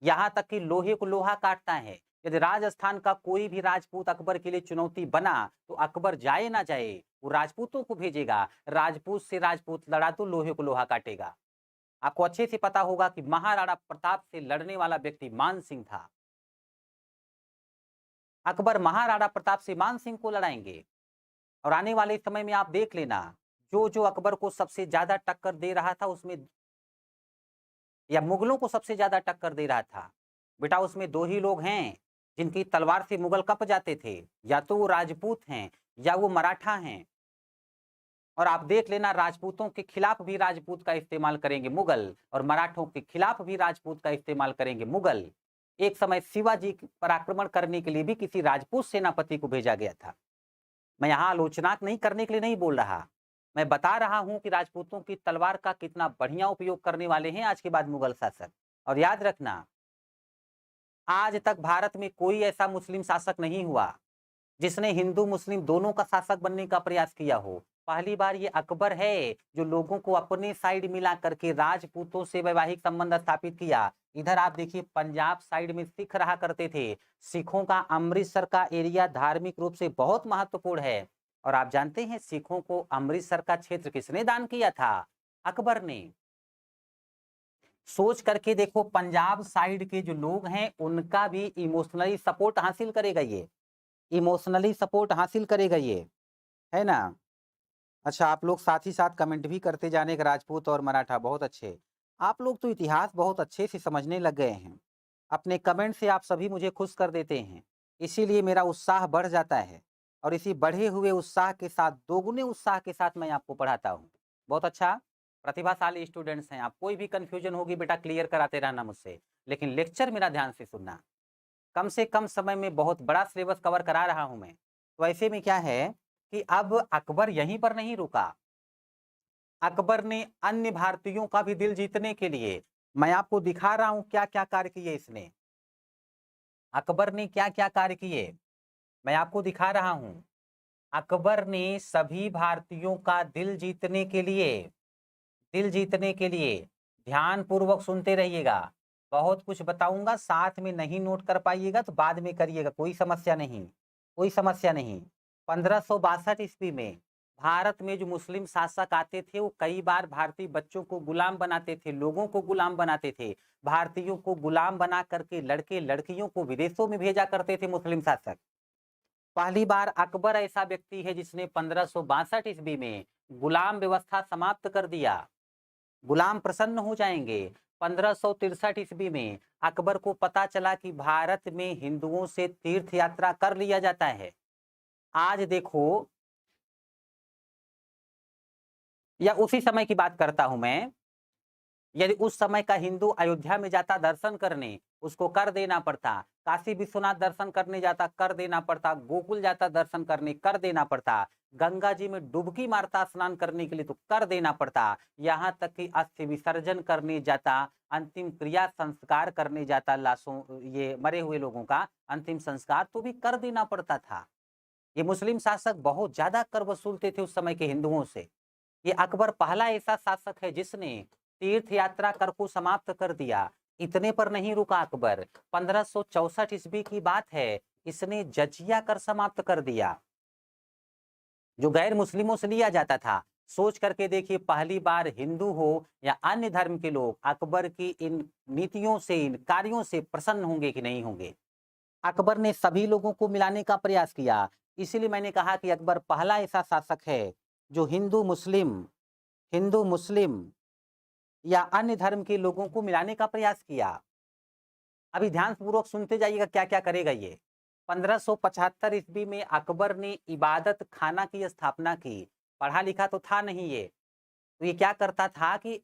यहाँ तक कि लोहे को लोहा काटता है। यदि राजस्थान का कोई भी राजपूत अकबर के लिए चुनौती बना, तो अकबर जाए ना जाए, वो राजपूतों को भेजेगा। राजपूत से राजपूत लड़ा तो लोहे को लोहा काटेगा। आपको अच्छे से पता होगा कि महाराणा प्रताप से लड़ने वाला व्यक्ति मान सिंह था। अकबर महाराणा प्रताप से मान सिंह को लड़ाएंगे। और आने वाले समय में आप देख लेना, जो जो अकबर को सबसे ज्यादा टक्कर दे रहा था उसमें, या मुगलों को सबसे ज्यादा टक्कर दे रहा था, बेटा उसमें दो ही लोग हैं जिनकी तलवार से मुगल कप जाते थे, या तो वो राजपूत हैं या वो मराठा हैं। और आप देख लेना, राजपूतों के खिलाफ भी राजपूत का इस्तेमाल करेंगे मुगल, और मराठों के खिलाफ भी राजपूत का इस्तेमाल करेंगे मुगल। एक समय शिवाजी पर आक्रमण करने के लिए भी किसी राजपूत सेनापति को भेजा गया था। मैं यहाँ आलोचना नहीं करने के लिए नहीं बोल रहा, मैं बता रहा हूं कि राजपूतों की तलवार का कितना बढ़िया उपयोग करने वाले हैं आज के बाद मुगल शासक। और याद रखना, आज तक भारत में कोई ऐसा मुस्लिम शासक नहीं हुआ जिसने हिंदू मुस्लिम दोनों का शासक बनने का प्रयास किया हो। पहली बार ये अकबर है जो लोगों को अपने साइड मिला करके राजपूतों से वैवाहिक संबंध स्थापित किया। इधर आप देखिए, पंजाब साइड में सिख रहा करते थे। सिखों का अमृतसर का एरिया धार्मिक रूप से बहुत महत्वपूर्ण है। और आप जानते हैं सिखों को अमृतसर का क्षेत्र किसने दान किया था? अकबर ने। सोच करके देखो, पंजाब साइड के जो लोग हैं उनका भी इमोशनली सपोर्ट हासिल करेगा ये, इमोशनली सपोर्ट हासिल करेगा ये, है ना? अच्छा, आप लोग साथ ही साथ कमेंट भी करते जाने का, राजपूत और मराठा बहुत अच्छे। आप लोग तो इतिहास बहुत अच्छे से समझने लग गए हैं। अपने कमेंट से आप सभी मुझे खुश कर देते हैं, इसीलिए मेरा उत्साह बढ़ जाता है। और इसी बढ़े हुए उत्साह के साथ, दोगुने उत्साह के साथ मैं आपको पढ़ाता हूँ। बहुत अच्छा, प्रतिभाशाली स्टूडेंट्स हैं आप। कोई भी कंफ्यूजन होगी बेटा क्लियर कराते रहना मुझसे, लेकिन लेक्चर मेरा ध्यान से सुनना। कम से कम समय में बहुत बड़ा सिलेबस कवर करा रहा हूं मैं। तो ऐसे में क्या है कि अब अकबर यहीं पर नहीं रुका। अकबर ने अन्य भारतीयों का भी दिल जीतने के लिए, मैं आपको दिखा रहा हूं क्या क्या कार्य किए इसने। अकबर ने क्या क्या कार्य किए, मैं आपको दिखा रहा हूं। अकबर ने सभी भारतीयों का दिल जीतने के लिए, दिल जीतने के लिए, ध्यान पूर्वक सुनते रहिएगा। बहुत कुछ बताऊंगा, साथ में नहीं नोट कर पाइएगा तो बाद में करिएगा, कोई समस्या नहीं, कोई समस्या नहीं। 1562 ईस्वी में भारत में जो मुस्लिम शासक आते थे वो कई बार भारतीय बच्चों को गुलाम बनाते थे, लोगों को गुलाम बनाते थे। भारतीयों को गुलाम बना करके लड़के लड़कियों को विदेशों में भेजा करते थे मुस्लिम शासक। पहली बार अकबर ऐसा व्यक्ति है जिसने 1562 ईस्वी में गुलाम व्यवस्था समाप्त कर दिया। गुलाम प्रसन्न हो जाएंगे। 1563 ईस्वी में अकबर को पता चला कि भारत में हिंदुओं से तीर्थ यात्रा कर लिया जाता है। आज देखो, या उसी समय की बात करता हूं मैं, यदि उस समय का हिंदू अयोध्या में जाता दर्शन करने, उसको कर देना पड़ता। काशी विश्वनाथ दर्शन करने जाता, कर देना पड़ता। गोकुल जाता दर्शन करने, कर देना पड़ता। गंगा जी में डुबकी मारता स्नान करने के लिए, तो कर देना पड़ता। यहाँ तक कि अस्थि विसर्जन करने जाता, अंतिम क्रिया संस्कार करने जाता, लाशों ये मरे हुए लोगों का अंतिम संस्कार, तो भी कर देना पड़ता था। ये मुस्लिम शासक बहुत ज्यादा कर वसूलते थे उस समय के हिंदुओं से। ये अकबर पहला ऐसा शासक है जिसने तीर्थ यात्रा कर को समाप्त कर दिया। इतने पर नहीं रुका अकबर, 1564 ईस्वी की बात है, इसने जजिया कर समाप्त कर दिया, जो गैर मुस्लिमों से लिया जाता था। सोच करके देखिए, पहली बार हिंदू हो या अन्य धर्म के लोग अकबर की इन नीतियों से, इन कार्यों से प्रसन्न होंगे कि नहीं होंगे। अकबर ने सभी लोगों को मिलाने का प्रयास किया। इसीलिए मैंने कहा कि अकबर पहला ऐसा शासक है जो हिंदू मुस्लिम या अन्य धर्म के लोगों को मिलाने का प्रयास किया। अभी ध्यानपूर्वक सुनते जाइएगा क्या क्या करेगा ये। 1575 ईस्वी में अकबर ने इबादत खाना की स्थापना की। पढ़ा लिखा तो था नहीं ये, तो ये क्या करता था कि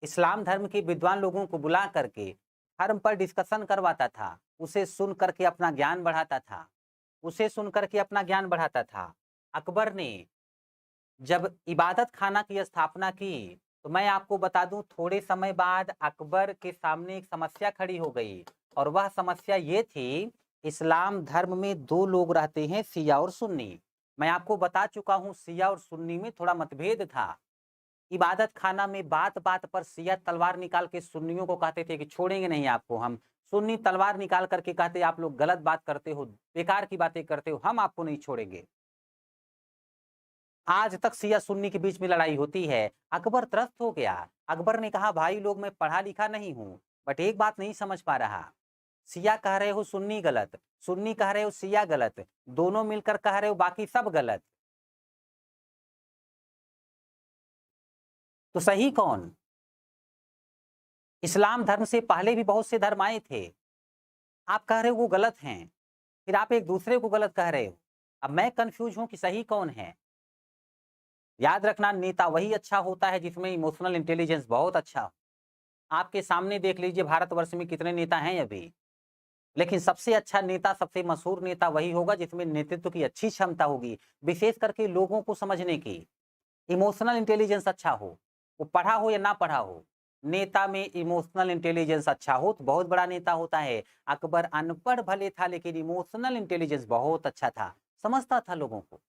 इस्लाम धर्म के विद्वान लोगों को बुला करके धर्म पर डिस्कशन करवाता था, उसे सुन करके अपना ज्ञान बढ़ाता था, उसे सुन करके अपना ज्ञान बढ़ाता था। अकबर ने जब इबादत खाना की स्थापना की, तो मैं आपको बता दूं, थोड़े समय बाद अकबर के सामने एक समस्या खड़ी हो गई, और वह समस्या ये थी, इस्लाम धर्म में दो लोग रहते हैं, शिया और सुन्नी। मैं आपको बता चुका हूं, शिया और सुन्नी में थोड़ा मतभेद था। इबादत खाना में बात बात पर शिया तलवार निकाल के सुन्नियों को कहते थे कि छोड़ेंगे नहीं आपको हम। सुन्नी तलवार निकाल करके कहते आप लोग गलत बात करते हो, बेकार की बातें करते हो, हम आपको नहीं छोड़ेंगे। आज तक शिया सुन्नी के बीच में लड़ाई होती है। अकबर त्रस्त हो गया। अकबर ने कहा, भाई लोग, मैं पढ़ा लिखा नहीं हूं, बट एक बात नहीं समझ पा रहा। शिया कह रहे हो सुन्नी गलत, सुन्नी कह रहे हो शिया गलत, दोनों मिलकर कह रहे हो बाकी सब गलत, तो सही कौन? इस्लाम धर्म से पहले भी बहुत से धर्म आए थे, आप कह रहे हो वो गलत हैं, फिर आप एक दूसरे को गलत कह रहे हो। अब मैं कंफ्यूज हूं कि सही कौन है। याद रखना, नेता वही अच्छा होता है जिसमें इमोशनल इंटेलिजेंस बहुत अच्छा हो। आपके सामने देख लीजिए भारतवर्ष में कितने नेता हैं अभी, लेकिन सबसे अच्छा नेता, सबसे मशहूर नेता वही होगा जिसमें नेतृत्व की अच्छी क्षमता होगी, विशेष करके लोगों को समझने की। इमोशनल इंटेलिजेंस अच्छा हो, वो पढ़ा हो या ना पढ़ा हो, नेता में इमोशनल इंटेलिजेंस अच्छा हो तो बहुत बड़ा नेता होता है। अकबर अनपढ़ भले था, लेकिन इमोशनल इंटेलिजेंस बहुत अच्छा था, समझता था लोगों को।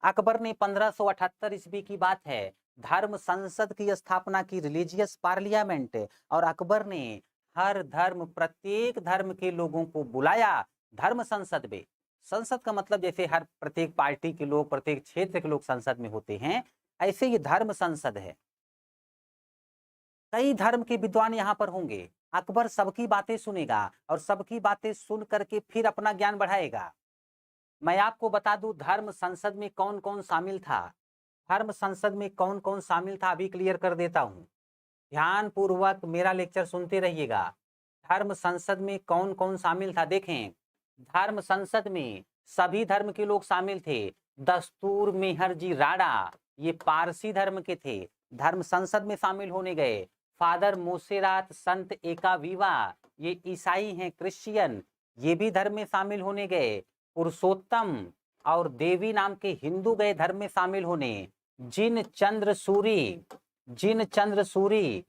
अकबर ने 1578 ईस्वी की बात है, धर्म संसद की स्थापना की, रिलीजियस पार्लियामेंट, और अकबर ने हर धर्म, प्रत्येक धर्म के लोगों को बुलाया धर्म संसद में। संसद का मतलब जैसे हर प्रत्येक पार्टी के लोग, प्रत्येक क्षेत्र के लोग संसद में होते हैं, ऐसे ये धर्म संसद है। कई धर्म के विद्वान यहाँ पर होंगे। अकबर सबकी बातें सुनेगा और सबकी बातें सुन करके फिर अपना ज्ञान बढ़ाएगा। मैं आपको बता दूं, धर्म संसद में कौन कौन शामिल था। धर्म संसद में कौन कौन शामिल था अभी क्लियर कर देता हूं, ध्यान पूर्वक मेरा लेक्चर सुनते रहिएगा। धर्म संसद में कौन कौन शामिल था देखें। धर्म संसद में सभी धर्म के लोग शामिल थे। दस्तूर मेहर जी राणा, ये पारसी धर्म के थे, धर्म संसद में शामिल होने गए। फादर मोसेरात संत एका वीवा, ये ईसाई हैं, क्रिश्चियन, ये भी धर्म में शामिल होने गए। पुरुषोत्तम और देवी नाम के हिंदू गए धर्म में शामिल होने। जिन चंद्र सूरी, जिन चंद्र सूरी,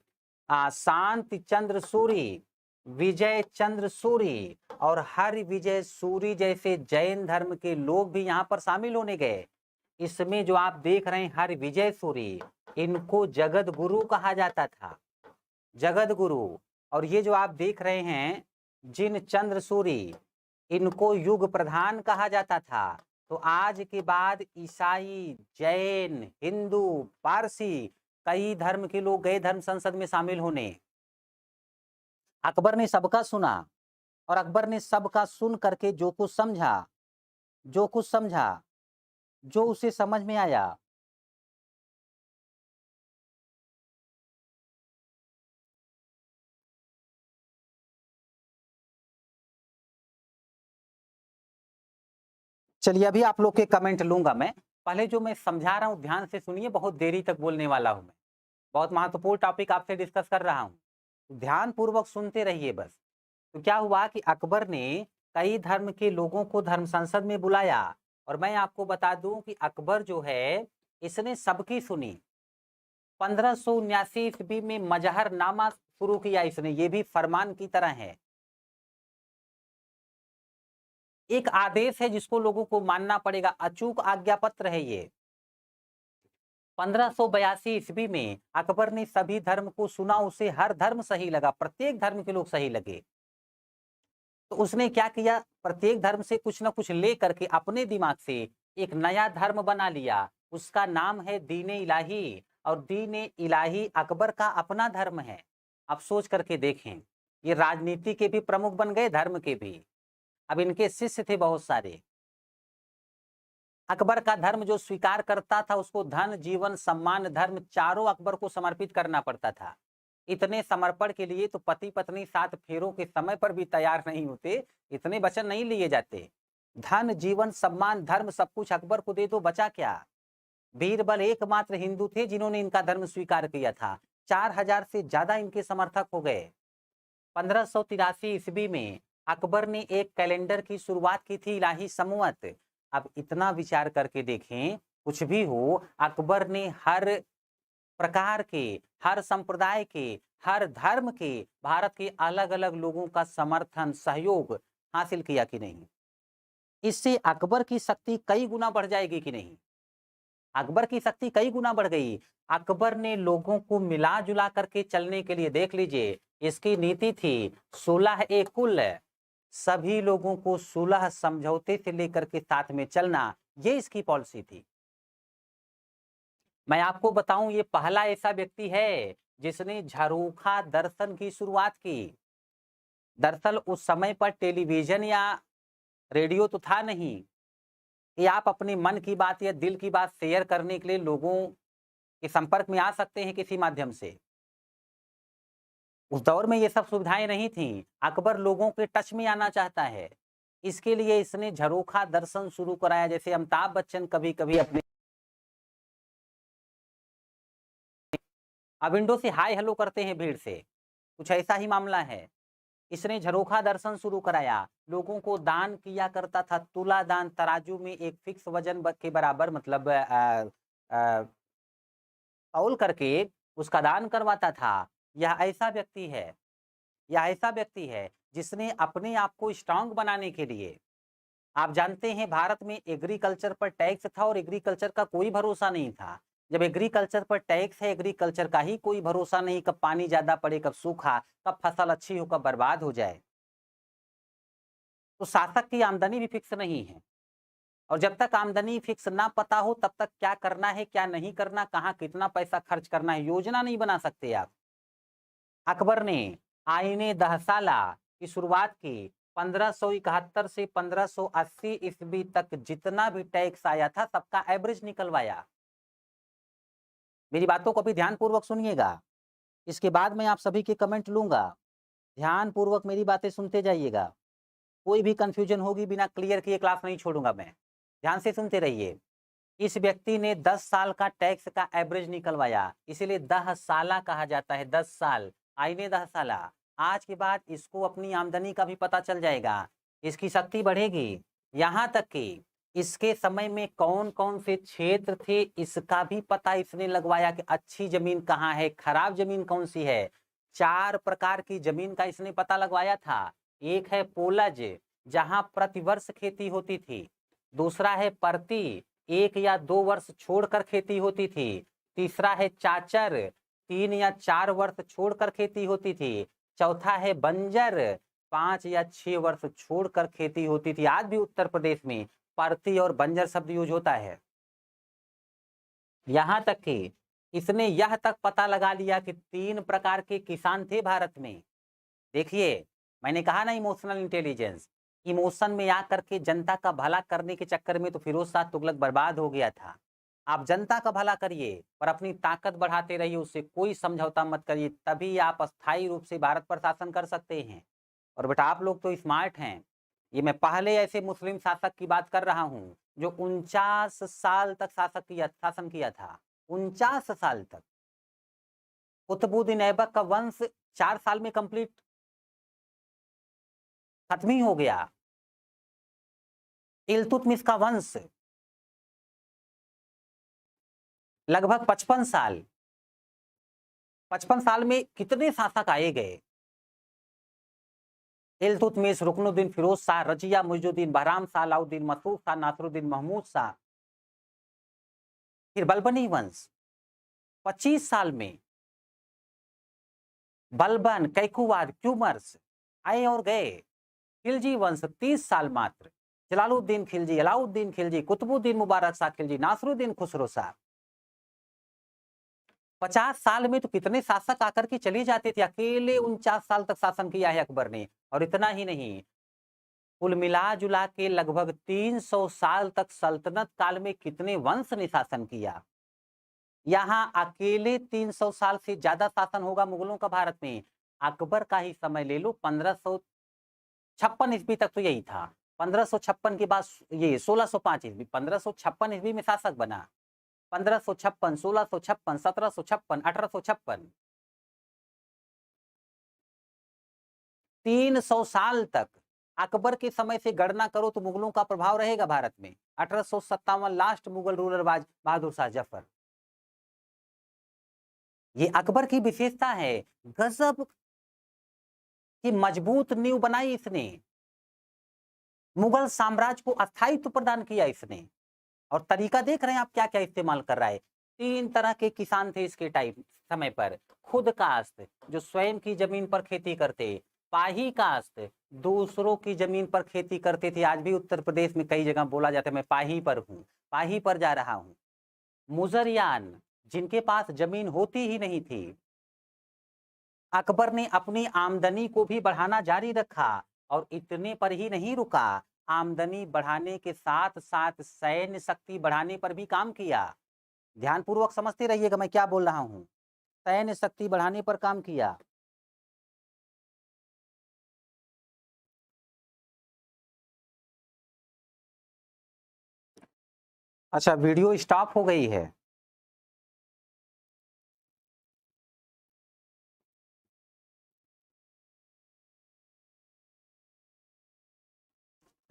शांति चंद्र सूरी, विजय चंद्र सूरी और हरि विजय सूरी जैसे जैन धर्म के लोग भी यहाँ पर शामिल होने गए। इसमें जो आप देख रहे हैं हरि विजय सूरी, इनको जगत गुरु कहा जाता था, जगत गुरु। और ये जो आप देख रहे हैं जिन चंद्र सूरी, इनको युग प्रधान कहा जाता था। तो आज के बाद ईसाई, जैन, हिंदू, पारसी, कई धर्म के लोग गए धर्म संसद में शामिल होने। अकबर ने सबका सुना, और अकबर ने सबका सुन करके जो कुछ समझा, जो कुछ समझा, जो उसे समझ में आया, चलिए अभी आप लोग के कमेंट लूंगा मैं। पहले जो मैं समझा रहा हूं ध्यान से सुनिए, बहुत देरी तक बोलने वाला हूं मैं। बहुत महत्वपूर्ण टॉपिक आपसे डिस्कस कर रहा हूँ। ध्यान पूर्वक सुनते रहिए बस। तो क्या हुआ कि अकबर ने कई धर्म के लोगों को धर्म संसद में बुलाया, और मैं आपको बता दूं कि अकबर जो है इसने सबकी सुनी। 1579 ईस्वी में मजहरनामा शुरू किया इसने, ये भी फरमान की तरह है, एक आदेश है जिसको लोगों को मानना पड़ेगा, अचूक आज्ञा पत्र है ये। 1582 ईस्वी में अकबर ने सभी धर्म को सुना, उसे हर धर्म सही लगा, प्रत्येक धर्म के लोग सही लगे। तो उसने क्या किया, प्रत्येक धर्म से कुछ ना कुछ ले करके अपने दिमाग से एक नया धर्म बना लिया, उसका नाम है दीन-ए इलाही। और दीन-ए इलाही अकबर का अपना धर्म है। आप सोच करके देखें, ये राजनीति के भी प्रमुख बन गए, धर्म के भी। अब इनके शिष्य थे बहुत सारे। अकबर का धर्म जो स्वीकार करता था उसको धन, जीवन, सम्मान, धर्म चारों अकबर को समर्पित करना पड़ता था। इतने समर्पण के लिए तो पति पत्नी 7 फेरों के समय पर भी तैयार नहीं होते, इतने वचन नहीं लिए जाते। धन, जीवन, सम्मान, धर्म सब कुछ अकबर को दे दो, बचा क्या। बीरबल एकमात्र हिंदू थे जिन्होंने इनका धर्म स्वीकार किया था। 4000 से ज्यादा इनके समर्थक हो गए। 1583 ईस्वी में अकबर ने एक कैलेंडर की शुरुआत की थी, इलाही संवत। अब इतना विचार करके देखें, कुछ भी हो, अकबर ने हर प्रकार के, हर संप्रदाय के, हर धर्म के, भारत के अलग अलग लोगों का समर्थन, सहयोग हासिल किया कि नहीं। इससे अकबर की शक्ति कई गुना बढ़ जाएगी कि नहीं। अकबर की शक्ति कई गुना बढ़ गई। अकबर ने लोगों को मिला जुला करके चलने के लिए, देख लीजिए, इसकी नीति थी 16 कुल, सभी लोगों को सुलह समझौते से लेकर के साथ में चलना, ये इसकी पॉलिसी थी। मैं आपको बताऊं, ये पहला ऐसा व्यक्ति है जिसने झरोखा दर्शन की शुरुआत की। दरअसल उस समय पर टेलीविजन या रेडियो तो था नहीं कि आप अपने मन की बात या दिल की बात शेयर करने के लिए लोगों के संपर्क में आ सकते हैं किसी माध्यम से। उस दौर में ये सब सुविधाएं नहीं थी। अकबर लोगों के टच में आना चाहता है, इसके लिए इसने झरोखा दर्शन शुरू कराया। जैसे अमिताभ बच्चन कभी कभी अपने विंडो से हाय हेलो करते हैं भीड़ से, कुछ ऐसा ही मामला है। इसने झरोखा दर्शन शुरू कराया, लोगों को दान किया करता था, तुला दान, तराजू में एक फिक्स वजन के बराबर, मतलब अ, तौल करके उसका दान करवाता था। यह ऐसा व्यक्ति है, यह ऐसा व्यक्ति है जिसने अपने आप को स्ट्रांग बनाने के लिए, आप जानते हैं भारत में एग्रीकल्चर पर टैक्स था और एग्रीकल्चर का कोई भरोसा नहीं था। जब एग्रीकल्चर पर टैक्स है, एग्रीकल्चर का ही कोई भरोसा नहीं, कब पानी ज्यादा पड़े, कब सूखा, कब फसल अच्छी हो, कब बर्बाद हो जाए। तो शासक की आमदनी भी फिक्स नहीं है, और जब तक आमदनी फिक्स ना पता हो तब तक क्या करना है, क्या नहीं करना, कहाँ कितना पैसा खर्च करना है, योजना नहीं बना सकते आप। अकबर ने आईने दहसाला की शुरुआत की। 1571 से 1580 ईस्वी तक जितना भी टैक्स आया था सबका एवरेज निकलवाया। मेरी बातों को अभी ध्यान पूर्वक सुनिएगा, इसके बाद मैं आप सभी के कमेंट लूंगा। ध्यान पूर्वक मेरी बातें सुनते जाइएगा। कोई भी कंफ्यूजन होगी बिना क्लियर किए क्लास नहीं छोड़ूंगा मैं। ध्यान से सुनते रहिए। इस व्यक्ति ने 10 साल का टैक्स का एवरेज निकलवाया, इसीलिए 10 साला कहा जाता है। 10 साल, आईने 10 साला। आज के बाद इसको अपनी आमदनी का भी पता चल जाएगा, इसकी शक्ति बढ़ेगी। यहाँ तक कि इसके समय में कौन कौन से क्षेत्र थे इसका भी पता इसने लगवाया कि अच्छी जमीन कहाँ है, खराब जमीन कौन सी है। 4 प्रकार की जमीन का इसने पता लगवाया था। एक है पोलज, जहां प्रतिवर्ष खेती होती थी। दूसरा है परती, 1 या 2 वर्ष छोड़कर खेती होती थी। तीसरा है चाचर, 3 या 4 वर्ष छोड़कर खेती होती थी। चौथा है बंजर, 5 या 6 वर्ष छोड़कर खेती होती थी। आज भी उत्तर प्रदेश में परती और बंजर शब्द यूज होता है। यहाँ तक कि इसने यह तक पता लगा लिया कि 3 प्रकार के किसान थे भारत में। देखिए, मैंने कहा ना इमोशनल इंटेलिजेंस, इमोशन में आकर के जनता का भला करने के चक्कर में तो फिरोज शाह तुगलक बर्बाद हो गया था। आप जनता का भला करिए और अपनी ताकत बढ़ाते रहिए, उससे कोई समझौता मत करिए, तभी आप अस्थायी रूप से भारत पर शासन कर सकते हैं। और बेटा आप लोग तो स्मार्ट हैं, ये मैं पहले ऐसे मुस्लिम शासक की बात कर रहा हूँ जो 49 साल तक शासन किया था। 49 साल तक कुतुबुद्दीन ऐबक का वंश 4 साल में कंप्लीट खत्म ही हो गया। इल्तुतमिश का वंश लगभग 55 साल। 55 साल में कितने शासक आए गए? इल्तुतमिश, रुकनुद्दीन फिरोज शाह, रजिया मुइजुद्दीन, बहराम शाह, अलाउद्दीन मसरूफ शाह, नासरुद्दीन महमूद शाह, फिर बलबनी वंश 25 साल में। बलबन, कैकुवाद, क्यूमर्स आए और गए। खिलजी वंश 30 साल मात्र। जलालुद्दीन खिलजी, अलाउद्दीन खिलजी, कुतुबुद्दीन मुबारक शाह खिलजी, नासरुद्दीन खुसरो शाह। 50 साल में तो कितने शासक आकर के चले जाते थे। अकेले 49 साल तक शासन किया है अकबर ने। और इतना ही नहीं, कुल मिला जुला के लगभग 300 साल तक सल्तनत काल में कितने वंश ने शासन किया। यहाँ अकेले 300 साल से ज्यादा शासन होगा मुगलों का भारत में। अकबर का ही समय ले लो, 1556 ईस्वी तक तो यही था। 1556 के बाद ये 1605 ईस्वी, 1556 ईस्वी में शासक बना। 1556, 1656, 1756, 1856, 300 साल तक। अकबर के समय से गणना करो तो मुगलों का प्रभाव रहेगा भारत में। 1857 लास्ट मुगल रूलर बहादुर शाह जफर। ये अकबर की विशेषता है। गजब की मजबूत नींव बनाई इसने। मुगल साम्राज्य को अस्थायित्व प्रदान किया इसने। और तरीका देख रहे हैं आप क्या क्या इस्तेमाल कर रहा है। 3 तरह के किसान थे इसके टाइम समय पर। खुद काश्त, जो स्वयं की जमीन पर खेती करते। पाही काश्त, दूसरों की जमीन पर खेती करते थे। आज भी उत्तर प्रदेश में कई जगह बोला जाता है मैं पाही पर हूँ, पाही पर जा रहा हूँ। मुजरियान, जिनके पास जमीन होती ही नहीं थी। अकबर ने अपनी आमदनी को भी बढ़ाना जारी रखा और इतने पर ही नहीं रुका। आमदनी बढ़ाने के साथ साथ सैन्य शक्ति बढ़ाने पर भी काम किया। ध्यानपूर्वक समझते रहिएगा मैं क्या बोल रहा हूं। सैन्य शक्ति बढ़ाने पर काम किया। अच्छा, वीडियो स्टॉप हो गई है।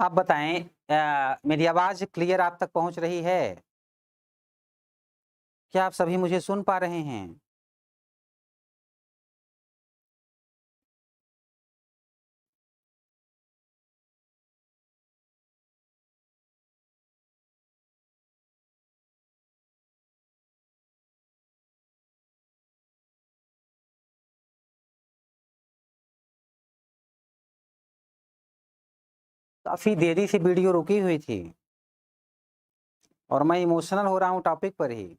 आप बताएं, मेरी आवाज क्लियर आप तक पहुंच रही है? क्या आप सभी मुझे सुन पा रहे हैं? काफी देरी से वीडियो रुकी हुई थी और मैं इमोशनल हो रहा हूं टॉपिक पर ही।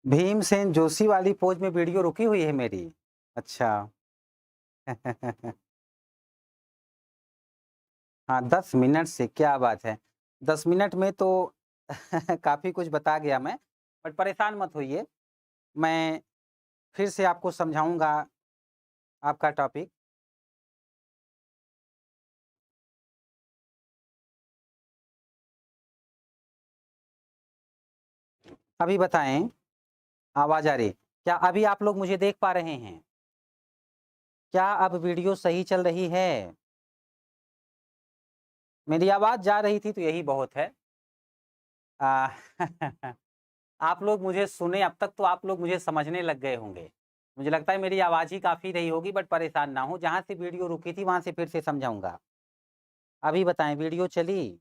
भीमसेन जोशी वाली पोज में वीडियो रुकी हुई है मेरी। अच्छा। हाँ, 10 मिनट से क्या बात है। 10 मिनट में तो काफ़ी कुछ बता गया मैं, बट परेशान मत होइए। मैं फिर से आपको समझाऊँगा आपका टॉपिक। अभी बताएँ, आवाज़ आ रही? क्या अभी आप लोग मुझे देख पा रहे हैं? क्या अब वीडियो सही चल रही है? मेरी आवाज़ जा रही थी तो यही बहुत है। आ, आप लोग मुझे सुने अब तक तो आप लोग मुझे समझने लग गए होंगे। मुझे लगता है मेरी आवाज़ ही काफ़ी रही होगी, बट परेशान ना हो, जहाँ से वीडियो रुकी थी वहाँ से फिर से समझाऊँगा। अभी बताएँ वीडियो चली?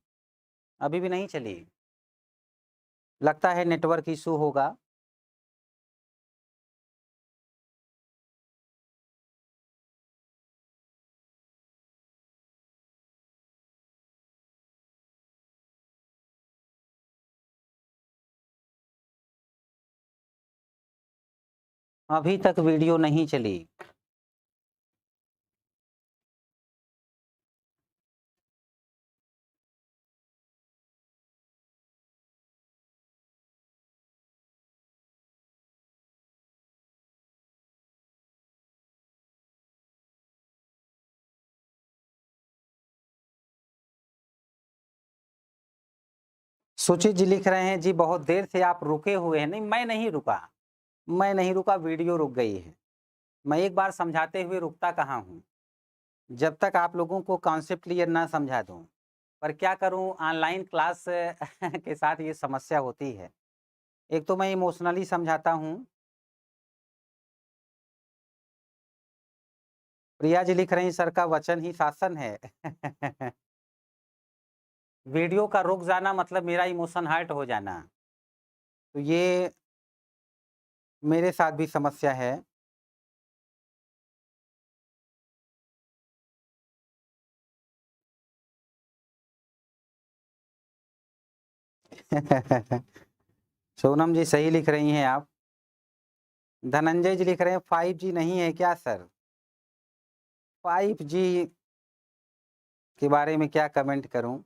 अभी भी नहीं चली? लगता है नेटवर्क इश्यू होगा। अभी तक वीडियो नहीं चली। सुचित जी लिख रहे हैं, जी बहुत देर से आप रुके हुए हैं। नहीं, मैं नहीं रुका, मैं नहीं रुका, वीडियो रुक गई है। मैं एक बार समझाते हुए रुकता कहाँ हूँ, जब तक आप लोगों को कॉन्सेप्ट क्लियर ना समझा दूँ। पर क्या करूँ, ऑनलाइन क्लास के साथ ये समस्या होती है। एक तो मैं इमोशनली समझाता हूँ। प्रिया जी लिख रही हैं, सर का वचन ही शासन है। वीडियो का रुक जाना मतलब मेरा इमोशन हर्ट हो जाना। तो ये मेरे साथ भी समस्या है। सोनम जी सही लिख रही हैं आप। धनंजय जी लिख रहे हैं 5G नहीं है क्या सर? 5G के बारे में क्या कमेंट करूं?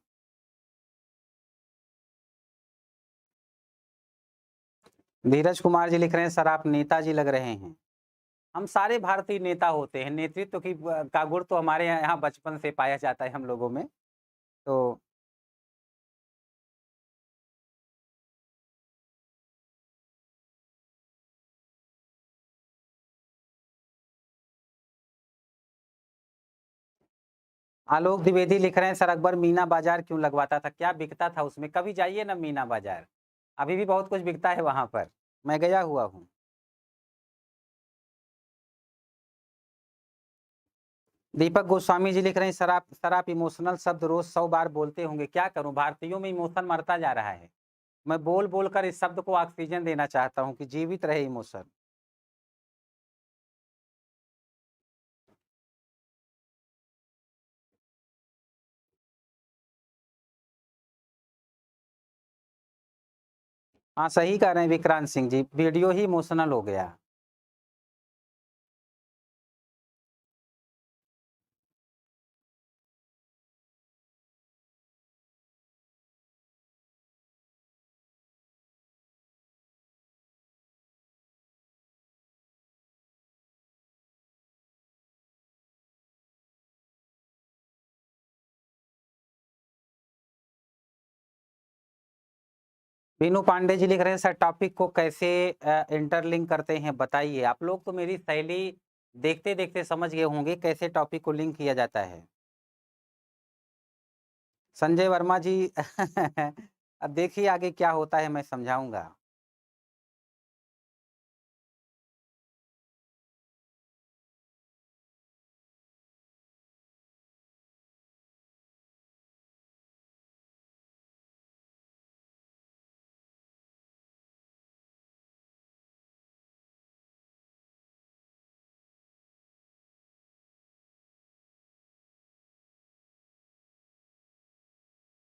धीरज कुमार जी लिख रहे हैं, सर आप नेताजी लग रहे हैं। हम सारे भारतीय नेता होते हैं। नेतृत्व की का गुण तो हमारे यहाँ बचपन से पाया जाता है हम लोगों में। तो आलोक द्विवेदी लिख रहे हैं, सर अकबर मीना बाजार क्यों लगवाता था? क्या बिकता था उसमें? कभी जाइए ना मीना बाजार, अभी भी बहुत कुछ बिकता है वहां पर। मैं गया हुआ हूँ। दीपक गोस्वामी जी लिख रहे हैं, सर आप इमोशनल शब्द रोज 100 बार बोलते होंगे, क्या करूं? भारतीयों में इमोशन मरता जा रहा है। मैं बोल बोल कर इस शब्द को ऑक्सीजन देना चाहता हूं कि जीवित रहे इमोशन। हाँ सही कह रहे हैं विक्रांत सिंह जी, वीडियो ही इमोशनल हो गया। बीनू पांडे जी लिख रहे हैं, सर टॉपिक को कैसे इंटरलिंक करते हैं बताइए। आप लोग तो मेरी शैली देखते देखते समझ गए होंगे कैसे टॉपिक को लिंक किया जाता है। संजय वर्मा जी अब देखिए आगे क्या होता है, मैं समझाऊंगा।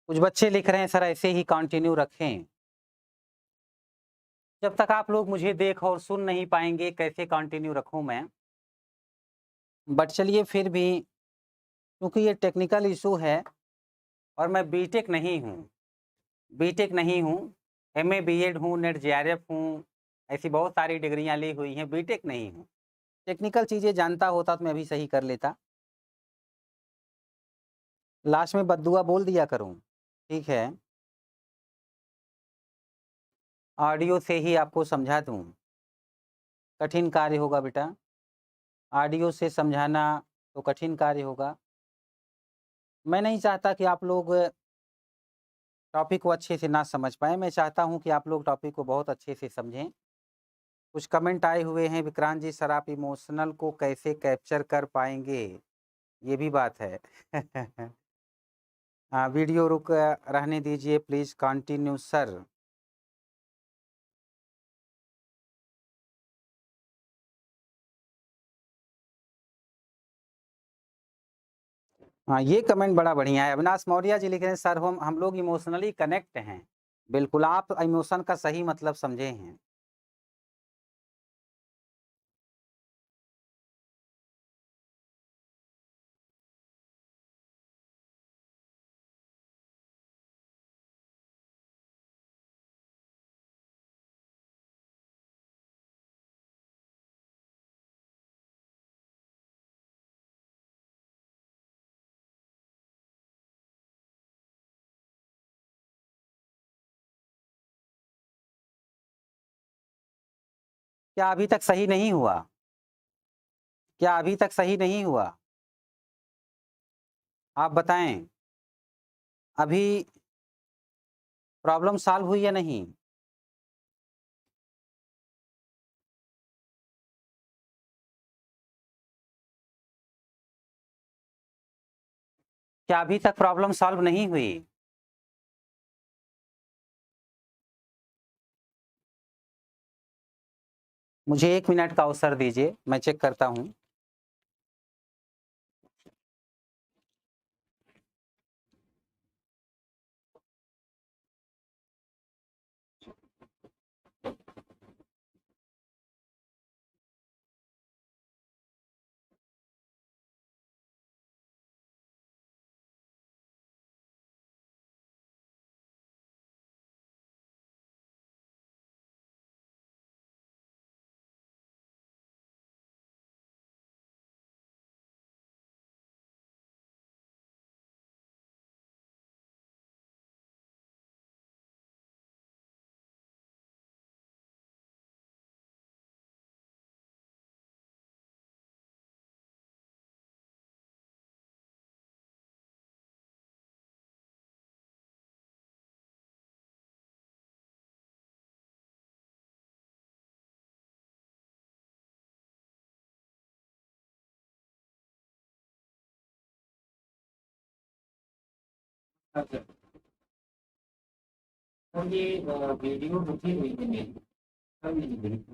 कुछ बच्चे लिख रहे हैं, सर ऐसे ही कंटिन्यू रखें। जब तक आप लोग मुझे देख और सुन नहीं पाएंगे कैसे कंटिन्यू रखूं मैं। बट चलिए फिर भी, क्योंकि ये टेक्निकल इशू है और मैं बीटेक नहीं हूँ, बीटेक नहीं हूँ, एमए बीएड हूँ, नेट जेआरएफ हूँ, ऐसी बहुत सारी डिग्रियां ली हुई हैं, बीटेक नहीं हूँ। टेक्निकल चीजें जानता होता तो मैं भी सही कर लेता। लास्ट में बद्दुआ बोल दिया करूँ, ठीक है? ऑडियो से ही आपको समझा दूं, कठिन कार्य होगा बेटा। ऑडियो से समझाना तो कठिन कार्य होगा। मैं नहीं चाहता कि आप लोग टॉपिक को अच्छे से ना समझ पाएँ, मैं चाहता हूँ कि आप लोग टॉपिक को बहुत अच्छे से समझें। कुछ कमेंट आए हुए हैं, विक्रांत जी सर आप इमोशनल को कैसे कैप्चर कर पाएँगे? ये भी बात है। हाँ, वीडियो रुक रहने दीजिए प्लीज़, कंटिन्यू सर। हाँ, ये कमेंट बड़ा बढ़िया है। अविनाश मौर्य जी लिख रहे हैं, सर हम लोग इमोशनली कनेक्ट हैं। बिल्कुल, आप इमोशन का सही मतलब समझे हैं। क्या अभी तक सही नहीं हुआ? क्या अभी तक सही नहीं हुआ? आप बताएँ, अभी प्रॉब्लम सॉल्व हुई या नहीं? क्या अभी तक प्रॉब्लम सॉल्व नहीं हुई? मुझे 1 मिनट का अवसर दीजिए, मैं चेक करता हूँ। अच्छा, तो ये वीडियो रुकी हुई है मेरी, कब नहीं हुई?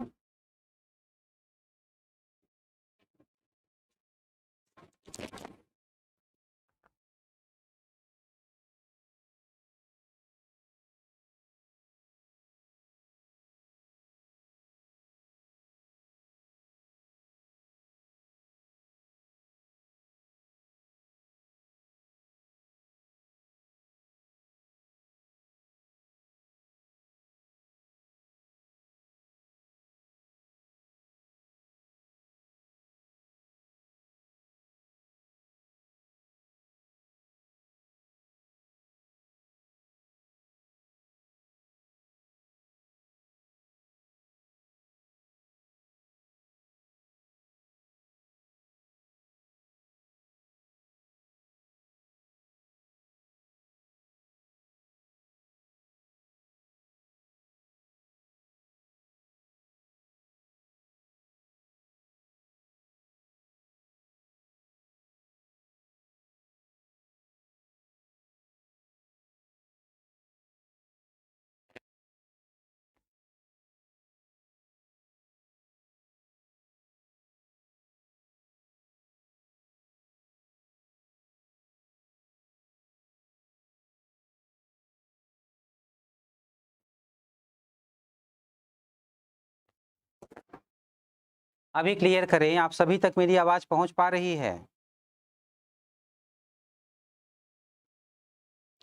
अभी क्लियर करें, आप सभी तक मेरी आवाज़ पहुँच पा रही है?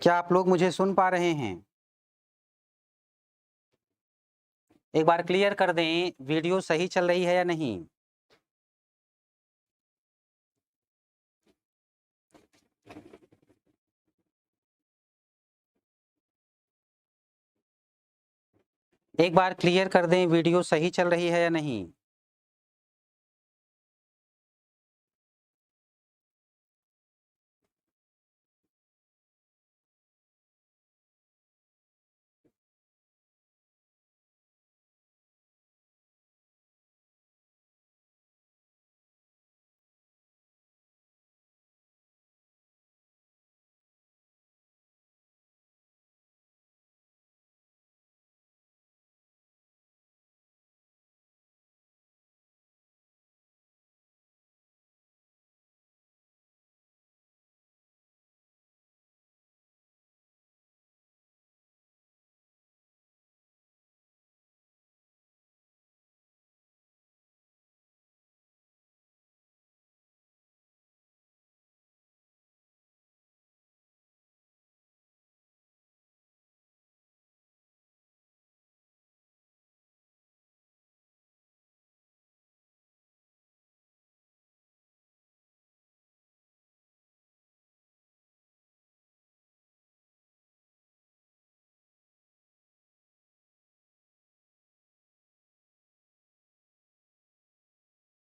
क्या आप लोग मुझे सुन पा रहे हैं? एक बार क्लियर कर दें, वीडियो सही चल रही है या नहीं? एक बार क्लियर कर दें, वीडियो सही चल रही है या नहीं?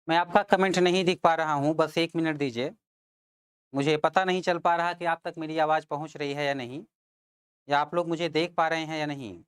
मैं आपका कमेंट नहीं दिख पा रहा हूँ, बस 1 मिनट दीजिए। मुझे पता नहीं चल पा रहा कि आप तक मेरी आवाज़ पहुँच रही है या नहीं, या आप लोग मुझे देख पा रहे हैं या नहीं।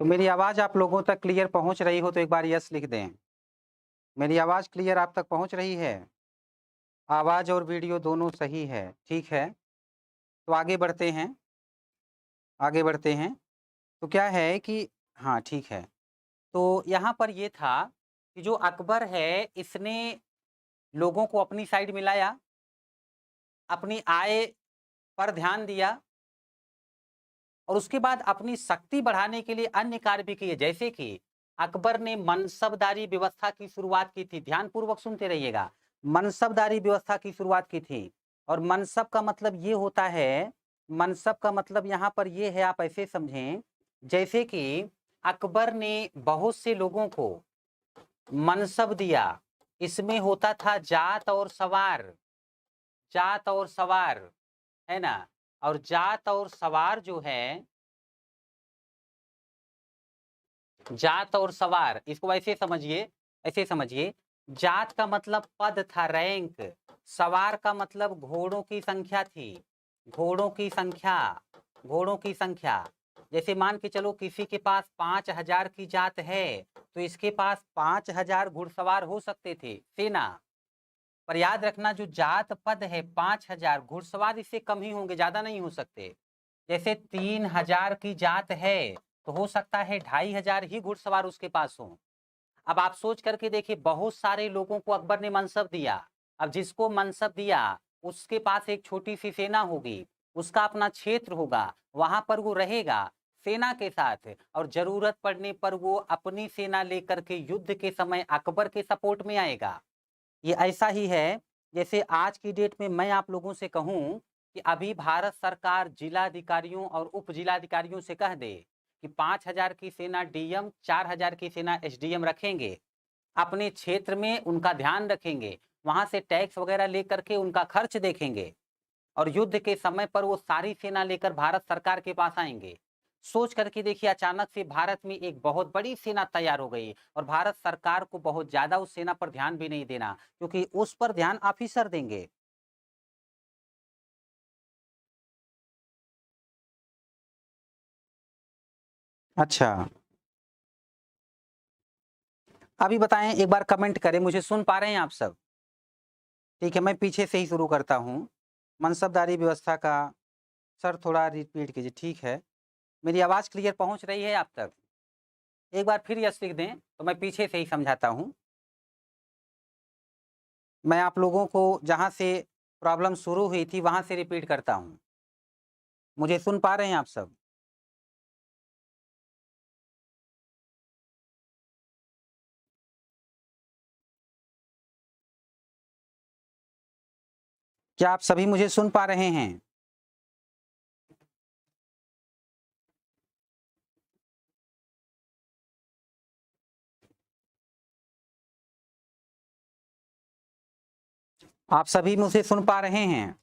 तो मेरी आवाज़ आप लोगों तक क्लियर पहुँच रही हो तो एक बार यस लिख दें। मेरी आवाज़ क्लियर आप तक पहुँच रही है? आवाज़ और वीडियो दोनों सही है, ठीक है। तो आगे बढ़ते हैं, आगे बढ़ते हैं। तो क्या है कि हाँ, ठीक है। तो यहाँ पर ये था कि जो अकबर है, इसने लोगों को अपनी साइड मिलाया, अपनी आय पर ध्यान दिया और उसके बाद अपनी शक्ति बढ़ाने के लिए अन्य कार्य भी किए। जैसे कि अकबर ने मनसबदारी व्यवस्था की शुरुआत की थी। ध्यानपूर्वक सुनते रहिएगा। मनसबदारी व्यवस्था की शुरुआत की थी और मनसब का मतलब ये होता है, मनसब का मतलब यहाँ पर ये है, आप ऐसे समझें जैसे कि अकबर ने बहुत से लोगों को मनसब दिया। इसमें होता था जात और सवार, जात और सवार, है ना? और जात और सवार जो है, जात और सवार, इसको ऐसे समझिए, ऐसे समझिए। जात का मतलब पद था, रैंक। सवार का मतलब घोड़ों की संख्या थी, घोड़ों की संख्या, घोड़ों की संख्या। जैसे मान के चलो किसी के पास 5000 की जात है तो इसके पास 5000 घुड़सवार हो सकते थे, सेना। पर याद रखना जो जात पद है 5000, घुड़सवार इससे कम ही होंगे, ज्यादा नहीं हो सकते। जैसे 3000 की जात है तो हो सकता है 2500 ही घुड़सवार उसके पास हो। अब आप सोच करके देखिए, बहुत सारे लोगों को अकबर ने मनसब दिया। अब जिसको मनसब दिया उसके पास एक छोटी सी सेना होगी, उसका अपना क्षेत्र होगा, वहां पर वो रहेगा सेना के साथ और जरूरत पड़ने पर वो अपनी सेना लेकर के युद्ध के समय अकबर के सपोर्ट में आएगा। ये ऐसा ही है जैसे आज की डेट में मैं आप लोगों से कहूं कि अभी भारत सरकार जिलाधिकारियों और उप जिलाधिकारियों से कह दे कि 5000 की सेना डीएम, 4000 की सेना एसडीएम रखेंगे, अपने क्षेत्र में उनका ध्यान रखेंगे, वहां से टैक्स वगैरह लेकर के उनका खर्च देखेंगे और युद्ध के समय पर वो सारी सेना लेकर भारत सरकार के पास आएंगे। सोच करके देखिए, अचानक से भारत में एक बहुत बड़ी सेना तैयार हो गई और भारत सरकार को बहुत ज्यादा उस सेना पर ध्यान भी नहीं देना, क्योंकि उस पर ध्यान ऑफिसर देंगे। अच्छा, अभी बताएं, एक बार कमेंट करें, मुझे सुन पा रहे हैं आप सब? ठीक है, मैं पीछे से ही शुरू करता हूँ। मनसबदारी व्यवस्था का सर थोड़ा रिपीट कीजिए, ठीक है। मेरी आवाज़ क्लियर पहुँच रही है आप तक? एक बार फिर यस लिख दें तो मैं पीछे से ही समझाता हूँ। मैं आप लोगों को जहाँ से प्रॉब्लम शुरू हुई थी वहाँ से रिपीट करता हूँ। मुझे सुन पा रहे हैं आप सब? क्या आप सभी मुझे सुन पा रहे हैं? आप सभी मुझे सुन पा रहे हैं?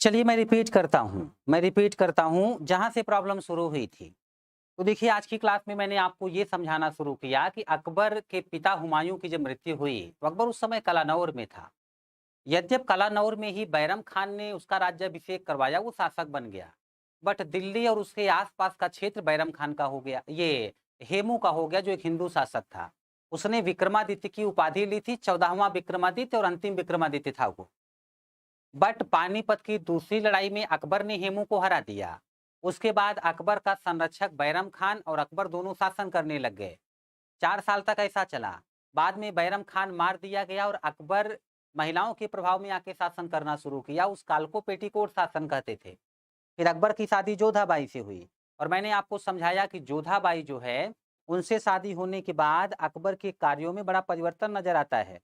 चलिए मैं रिपीट करता हूँ, मैं रिपीट करता हूँ जहाँ से प्रॉब्लम शुरू हुई थी। तो देखिए, आज की क्लास में मैंने आपको ये समझाना शुरू किया कि अकबर के पिता हुमायूं की जब मृत्यु हुई तो अकबर उस समय कलानौर में था। यद्यप कलानौर में ही बैरम खान ने उसका राज्याभिषेक करवाया, वो शासक बन गया। बट दिल्ली और उसके आसपास का क्षेत्र बैरम खान का हो गया, ये हेमू का हो गया, जो एक हिंदू शासक था। उसने विक्रमादित्य की उपाधि ली थी, 14वां विक्रमादित्य और अंतिम विक्रमादित्य था वो। बट पानीपत की दूसरी लड़ाई में अकबर ने हेमू को हरा दिया। उसके बाद अकबर का संरक्षक बैरम खान और अकबर दोनों शासन करने लग गए। 4 साल तक ऐसा चला। बाद में बैरम खान मार दिया गया और अकबर महिलाओं के प्रभाव में आके शासन करना शुरू किया। उस काल को पेटीकोट शासन कहते थे। फिर अकबर की शादी जोधाबाई से हुई और मैंने आपको समझाया कि जोधाबाई जो है, उनसे शादी होने के बाद अकबर के कार्यों में बड़ा परिवर्तन नजर आता है,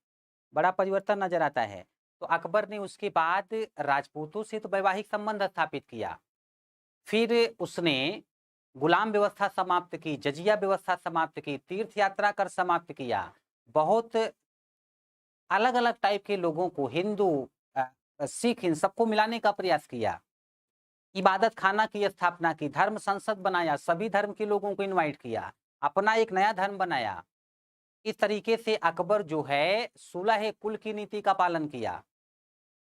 बड़ा परिवर्तन नजर आता है। तो अकबर ने उसके बाद राजपूतों से तो वैवाहिक संबंध स्थापित किया। फिर उसने गुलाम व्यवस्था समाप्त की, जजिया व्यवस्था समाप्त की, तीर्थ यात्रा कर समाप्त किया। बहुत अलग अलग टाइप के लोगों को, हिंदू, सिख, इन सबको मिलाने का प्रयास किया। इबादत खाना की स्थापना की, धर्म संसद बनाया, सभी धर्म के लोगों को इनवाइट किया, अपना एक नया धर्म बनाया। इस तरीके से अकबर जो है 16 कुल की नीति का पालन किया।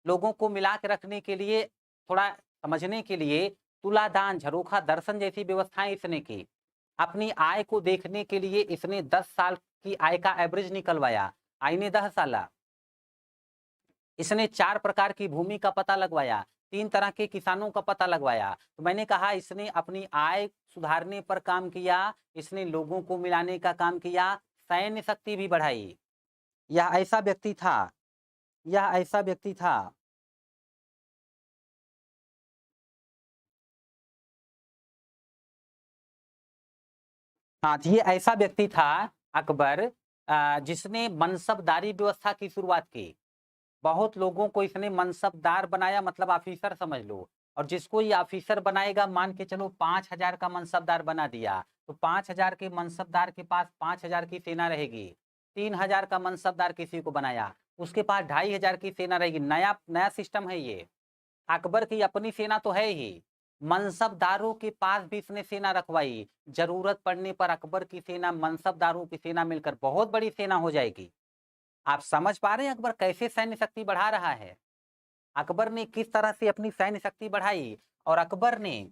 लोगों को मिला के रखने के लिए, थोड़ा समझने के लिए तुलादान, झरोखा दर्शन जैसी व्यवस्थाएं इसने की। अपनी आय को देखने के लिए इसने 10 साल की आय का एवरेज निकलवाया, आईने 10 साला। इसने 4 प्रकार की भूमि का पता लगवाया, 3 तरह के किसानों का पता लगवाया। तो मैंने कहा इसने अपनी आय सुधारने पर काम किया, इसने लोगों को मिलाने का काम किया, सैन्य शक्ति भी बढ़ाई। यह ऐसा व्यक्ति था, यह ऐसा व्यक्ति था। हाँ, ये ऐसा व्यक्ति था अकबर, जिसने मनसबदारी व्यवस्था की शुरुआत की। बहुत लोगों को इसने मनसबदार बनाया, मतलब ऑफिसर समझ लो। और जिसको ये ऑफिसर बनाएगा, मान के चलो 5000 का मनसबदार बना दिया, तो 5000 के मनसबदार के पास 5000 की सेना रहेगी। 3000 का मनसबदार किसी को बनाया, उसके पास 2500 की सेना रहेगी। नया नया सिस्टम है ये। अकबर की अपनी सेना तो है ही, मनसबदारों के पास भी इसने सेना रखवाई। जरूरत पड़ने पर अकबर की सेना, मनसबदारों की सेना मिलकर बहुत बड़ी सेना हो जाएगी। आप समझ पा रहे हैं अकबर कैसे सैन्य शक्ति बढ़ा रहा है? अकबर ने किस तरह से अपनी सैन्य शक्ति बढ़ाई। और अकबर ने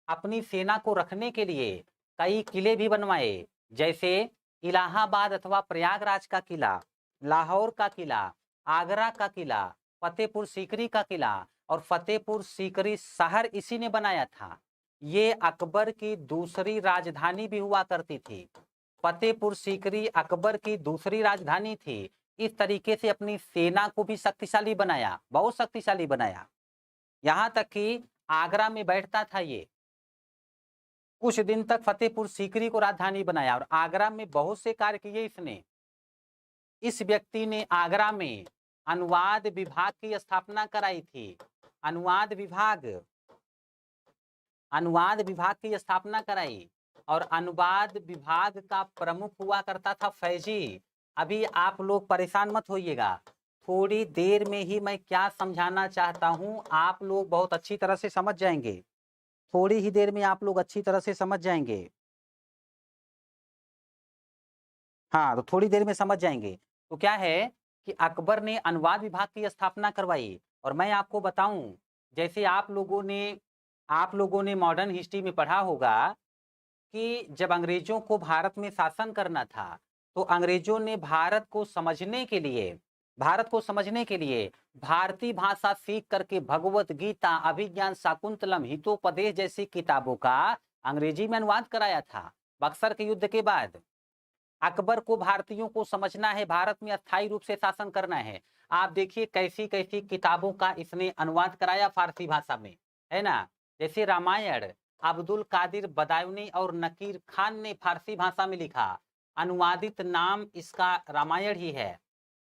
अपनी सेना को रखने के लिए कई किले भी बनवाए, जैसे इलाहाबाद अथवा प्रयागराज का किला, लाहौर का किला, आगरा का किला, फतेहपुर सीकरी का किला। और फतेहपुर सीकरी शहर इसी ने बनाया था। ये अकबर की दूसरी राजधानी भी हुआ करती थी। फतेहपुर सीकरी अकबर की दूसरी राजधानी थी। इस तरीके से अपनी सेना को भी शक्तिशाली बनाया, बहुत शक्तिशाली बनाया। यहां तक कि आगरा में बैठता था ये। कुछ दिन तक फतेहपुर सीकरी को राजधानी बनाया और आगरा में बहुत से कार्य किए इसने। इस व्यक्ति ने आगरा में अनुवाद विभाग की स्थापना कराई थी। अनुवाद विभाग, अनुवाद विभाग की स्थापना कराई। और अनुवाद विभाग का प्रमुख हुआ करता था फैजी। अभी आप लोग परेशान मत होइएगा, थोड़ी देर में ही मैं क्या समझाना चाहता हूं आप लोग बहुत अच्छी तरह से समझ जाएंगे। थोड़ी ही देर में आप लोग अच्छी तरह से समझ जाएंगे। हाँ, तो थोड़ी देर में समझ जाएंगे। तो क्या है कि अकबर ने अनुवाद विभाग की स्थापना करवाई। और मैं आपको बताऊं, जैसे आप लोगों ने मॉडर्न हिस्ट्री में पढ़ा होगा कि जब अंग्रेजों को भारत में शासन करना था, तो अंग्रेजों ने भारत को समझने के लिए भारतीय भाषा सीख करके भगवत गीता, अभिज्ञान शाकुंतलम, हितोपदेश जैसी किताबों का अंग्रेजी में अनुवाद कराया था। बक्सर के युद्ध के बाद अकबर को भारतीयों को समझना है, भारत में अस्थायी रूप से शासन करना है। आप देखिए कैसी कैसी किताबों का इसने अनुवाद कराया फारसी भाषा में, है ना। जैसे रामायण अब्दुल कादिर बदायूनी और नकीर खान ने फारसी भाषा में लिखा, अनुवादित नाम इसका रामायण ही है।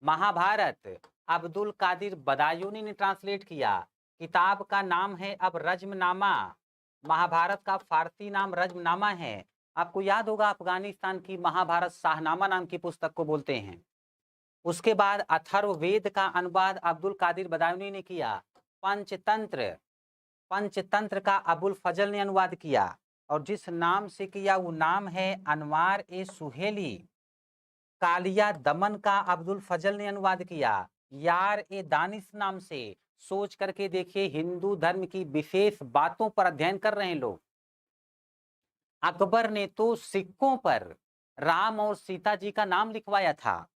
महाभारत अब्दुल कादिर बदायूनी ने ट्रांसलेट किया, किताब का नाम है अब रज्मनामा। महाभारत का फारसी नाम रज्मनामा है। आपको याद होगा अफगानिस्तान की महाभारत शाहनामा नाम की पुस्तक को बोलते हैं। उसके बाद अथर्ववेद का अनुवाद अब्दुल कादिर बदायूनी ने किया। पंचतंत्र, पंचतंत्र का अबुल फजल ने अनुवाद किया। और जिस नाम से किया वो नाम है अनवार ए सुहेली। कालिया दमन का अब्दुल फजल ने अनुवाद किया। यार ए दानिश नाम से सोच करके देखिए, हिंदू धर्म की विशेष बातों पर अध्ययन कर रहे हैं लोग। अकबर ने तो सिक्कों पर राम और सीता जी का नाम लिखवाया था,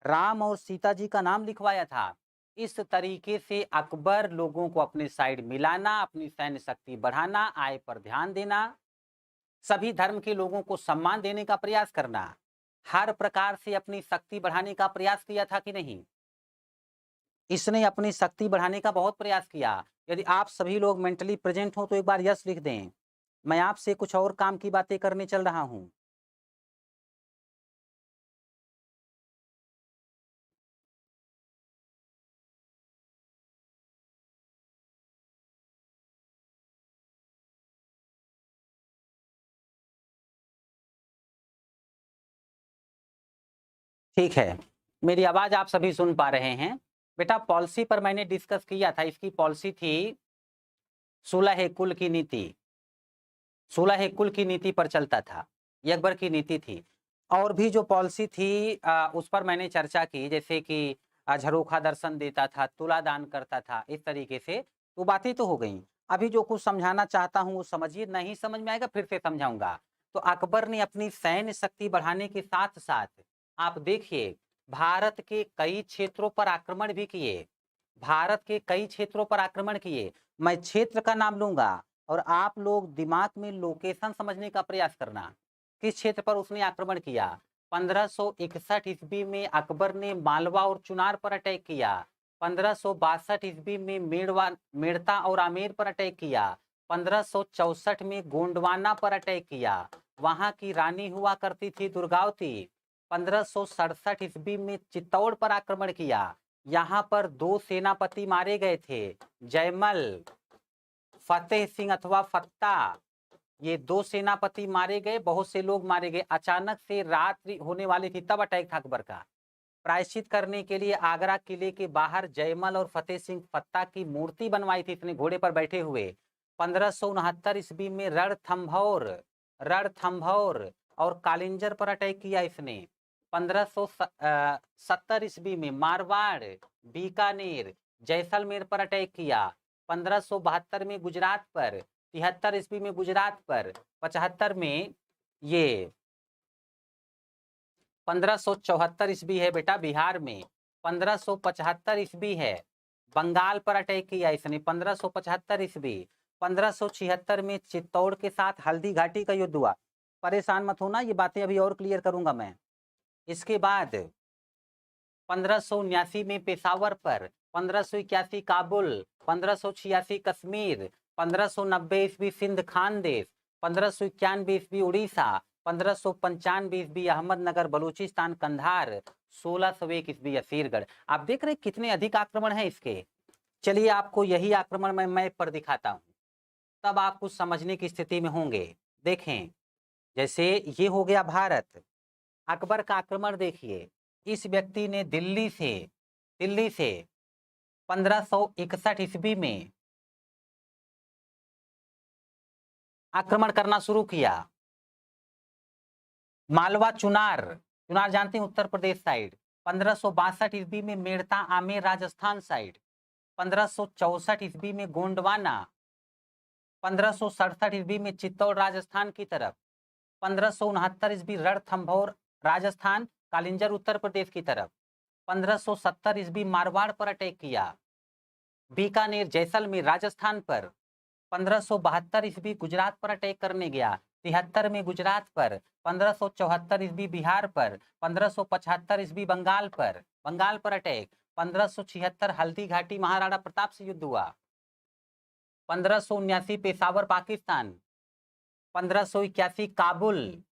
राम और सीता जी का नाम लिखवाया था। इस तरीके से अकबर लोगों को अपने साइड मिलाना, अपनी सैन्य शक्ति बढ़ाना, आय पर ध्यान देना, सभी धर्म के लोगों को सम्मान देने का प्रयास करना, हर प्रकार से अपनी शक्ति बढ़ाने का प्रयास किया था कि नहीं? इसने अपनी शक्ति बढ़ाने का बहुत प्रयास किया। यदि आप सभी लोग मेंटली प्रेजेंट हो तो एक बार यस लिख दें। मैं आपसे कुछ और काम की बातें करने चल रहा हूं। ठीक है, मेरी आवाज आप सभी सुन पा रहे हैं। बेटा, पॉलिसी पर मैंने डिस्कस किया था। इसकी पॉलिसी थी 16 कुल की नीति। 16 कुल की नीति पर चलता था, ये अकबर की नीति थी। और भी जो पॉलिसी थी उस पर मैंने चर्चा की, जैसे कि झरोखा दर्शन देता था, तुला दान करता था, इस तरीके से। तो बातें तो हो गई। अभी जो कुछ समझाना चाहता हूँ वो समझिए, नहीं समझ में आएगा फिर से समझाऊंगा। तो अकबर ने अपनी सैन्य शक्ति बढ़ाने के साथ साथ, आप देखिए, भारत के कई क्षेत्रों पर आक्रमण भी किए। भारत के कई क्षेत्रों पर आक्रमण किए। मैं क्षेत्र का नाम लूंगा और आप लोग दिमाग में लोकेशन समझने का प्रयास करना, किस क्षेत्र पर उसने आक्रमण किया। 1561 ईस्वी में अकबर ने मालवा और चुनार पर अटैक किया। 1562 ईस्वी में मेड़ता और आमेर पर अटैक किया। 1564 में गोंडवाना पर अटैक किया, वहां की रानी हुआ करती थी दुर्गावती। 1567 ईस्वी में चित्तौड़ पर आक्रमण किया, यहाँ पर 2 सेनापति मारे गए थे, जयमल, फतेह सिंह अथवा फत्ता। ये 2 सेनापति मारे गए, बहुत से लोग मारे गए। अचानक से रात्रि होने वाली थी, तब अटैक था अकबर का। प्रायश्चित करने के लिए आगरा किले के बाहर जयमल और फतेह सिंह फत्ता की मूर्ति बनवाई थी, इतने घोड़े पर बैठे हुए। 1569 ईस्वी में रणथंभौर और कालिंजर पर अटैक किया इसने। 1570 ईस्वी में मारवाड़, बीकानेर, जैसलमेर पर अटैक किया। 1572 में गुजरात पर, 73 ईस्वी में गुजरात पर, 75 में ये 1574 ईस्वी है बेटा बिहार में। 1575 ईस्वी है बंगाल पर अटैक किया इसने। 1575 ईस्वी। 1576 में चित्तौड़ के साथ हल्दी घाटी का युद्ध हुआ। परेशान मत होना, ये बातें अभी और क्लियर करूंगा मैं। इसके बाद 1579 में पेशावर पर, 1581 काबुल, 1586 कश्मीर, 1590 ईस्वी सिंध खानदेश, 1591 ईस्वी उड़ीसा, 1595 ईस्वी अहमदनगर बलूचिस्तान कंधार, 1601 ईस्वी असीरगढ़। आप देख रहे कितने अधिक आक्रमण हैं इसके। चलिए आपको यही आक्रमण मैं मैप पर दिखाता हूं, तब आप कुछ समझने की स्थिति में होंगे। देखें, जैसे ये हो गया भारत। अकबर का आक्रमण देखिए, इस व्यक्ति ने दिल्ली से 1561 ईस्वी में आक्रमण करना शुरू किया। मालवा चुनार जानते हैं, उत्तर प्रदेश साइड। 1562 ईस्वी में मेड़ता आमेर राजस्थान साइड। 1564 ईस्वी में गोंडवाना। 1567 ईस्वी में चित्तौड़ राजस्थान की तरफ। 1569 ईस्वी रणथंभौर राजस्थान, कालिंजर उत्तर प्रदेश की तरफ। 1570 ईस्वी मारवाड़ पर अटैक किया। बीकानेर जैसलमेर राजस्थान पर। 1572 ईस्वी गुजरात पर अटैक करने गया। 73 में गुजरात पर। 1574 ईस्वी बिहार पर। 1575 ईस्वी बंगाल पर अटैक। 1576 हल्दी घाटी महाराणा प्रताप से युद्ध हुआ। 1579 पेशावर पाकिस्तान। 1581 काबुल,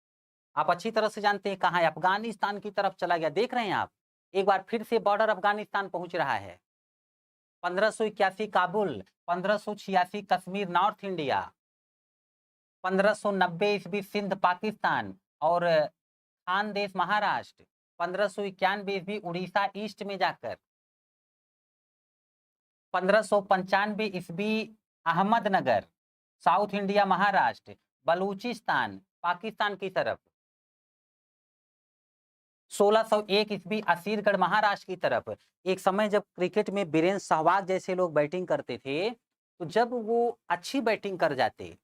आप अच्छी तरह से जानते हैं कहाँ है, अफगानिस्तान की तरफ चला गया। देख रहे हैं आप, एक बार फिर से बॉर्डर अफगानिस्तान पहुंच रहा है। 1581 काबुल, 1586 कश्मीर नॉर्थ इंडिया, 1590 ईस्वी सिंध पाकिस्तान और खानदेश महाराष्ट्र, 1591 ईस्वी उड़ीसा ईस्ट में जाकर, 1595 ईस्वी अहमदनगर साउथ इंडिया महाराष्ट्र, बलूचिस्तान पाकिस्तान की तरफ, 1601 ईस्वी असीरगढ़ महाराष्ट्र की तरफ। एक समय जब क्रिकेट में वीरेंद्र सहवाग जैसे लोग बैटिंग करते थे, तो जब वो अच्छी बैटिंग कर जाते,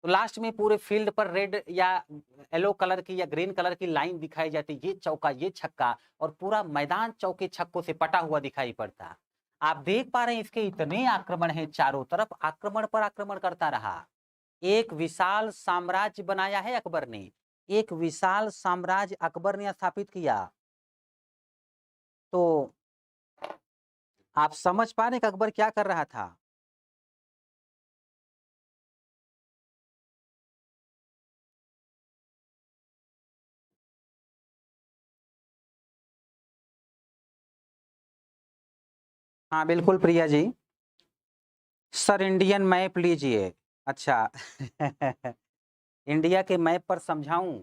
तो लास्ट में पूरे फील्ड पर रेड या येलो कलर की या ग्रीन कलर की लाइन दिखाई जाती, ये चौका, ये छक्का, और पूरा मैदान चौके छक्कों से पटा हुआ दिखाई पड़ता। आप देख पा रहे हैं इसके इतने आक्रमण हैं, चारों तरफ आक्रमण पर आक्रमण करता रहा। एक विशाल साम्राज्य बनाया है अकबर ने, एक विशाल साम्राज्य अकबर ने स्थापित किया। तो आप समझ पा रहे हैं कि अकबर क्या कर रहा था। हाँ बिल्कुल Priya ji. Sir Indian map लीजिए। अच्छा इंडिया के मैप पर समझाऊं?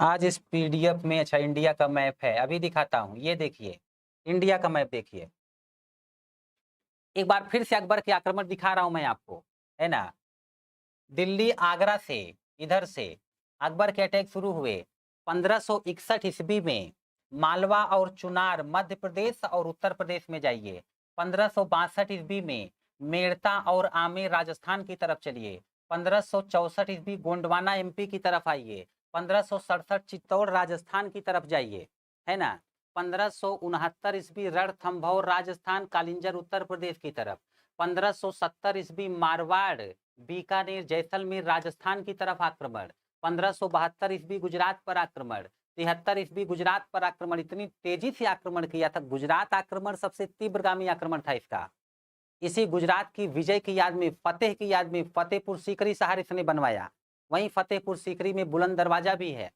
आज इस पीडीएफ में, अच्छा इंडिया का मैप है, अभी दिखाता हूं, ये देखिए इंडिया का मैप देखिए। एक बार फिर से अकबर के आक्रमण दिखा रहा हूं मैं आपको, है ना। दिल्ली आगरा से, इधर से अकबर के अटैक शुरू हुए 1561 ईस्वी में। मालवा और चुनार मध्य प्रदेश और उत्तर प्रदेश में जाइए। 1562 ईस्वी में मेड़ता और आमेर राजस्थान की तरफ चलिए। 1564 ईस्वी गोंडवाना एमपी की तरफ आइए। 1567 चित्तौड़ राजस्थान की तरफ जाइए, है ना। 1569 ईस्वी रणथंभौर राजस्थान कालिंजर उत्तर प्रदेश की तरफ। 1570 ईस्वी मारवाड़ बीकानेर जैसलमेर राजस्थान की तरफ आक्रमण। 1572 ईस्वी गुजरात पर आक्रमण। 73 ईस्वी गुजरात पर आक्रमण। इतनी तेजी से आक्रमण किया था, गुजरात आक्रमण सबसे तीव्रगामी आक्रमण था इसका। इसी गुजरात की विजय की याद में, फतेह की याद में फतेहपुर सीकरी शहर इसने बनवाया। वहीं फतेहपुर सीकरी में बुलंद दरवाजा भी है।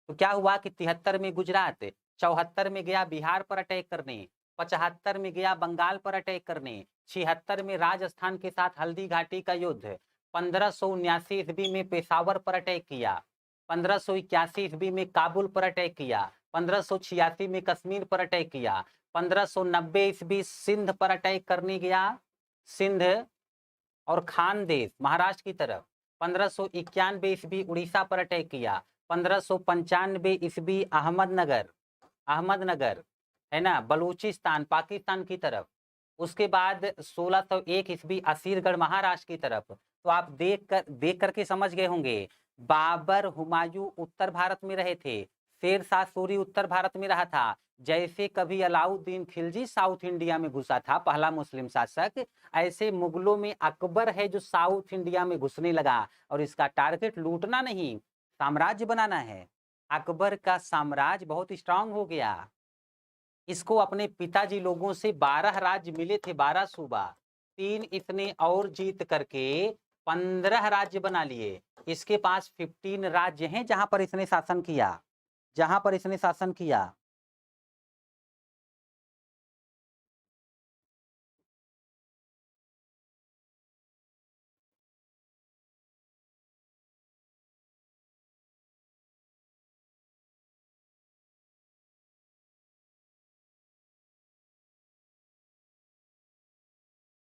तो क्या हुआ कि 73 में गुजरात, 74 में गया बिहार पर अटैक करने, 75 में गया बंगाल पर अटैक करने, 76 में राजस्थान के साथ हल्दी घाटी का युद्ध, 1579 ईस्वी में पेशावर पर अटैक किया, 1581 ईस्वी में काबुल पर अटैक किया, 1586 में कश्मीर पर अटैक किया, 1590 ईस्वी सिंध पर अटैक करने गया, सिंध और खानदेश महाराष्ट्र की तरफ। 1591 ईस्वी उड़ीसा पर अटैक किया। 1595 ईस्वी अहमदनगर, अहमदनगर, है ना, बलूचिस्तान पाकिस्तान की तरफ। उसके बाद 1601 ईस्वी असीरगढ़ महाराष्ट्र की तरफ। तो आप देख करके समझ गए होंगे, बाबर हुमायूं उत्तर भारत में रहे थे, शेर शाह सूरी उत्तर भारत में रहा था। जैसे कभी अलाउद्दीन खिलजी साउथ इंडिया में घुसा था, पहला मुस्लिम शासक, ऐसे मुगलों में अकबर है जो साउथ इंडिया में घुसने लगा। और इसका टारगेट लूटना नहीं, साम्राज्य बनाना है। अकबर का साम्राज्य बहुत स्ट्रांग हो गया। इसको अपने पिताजी लोगों से 12 राज्य मिले थे, 12 सूबा, 3 इसने और जीत करके 15 राज्य बना लिए। इसके पास 15 राज्य हैं जहां पर इसने शासन किया, जहां पर इसने शासन किया।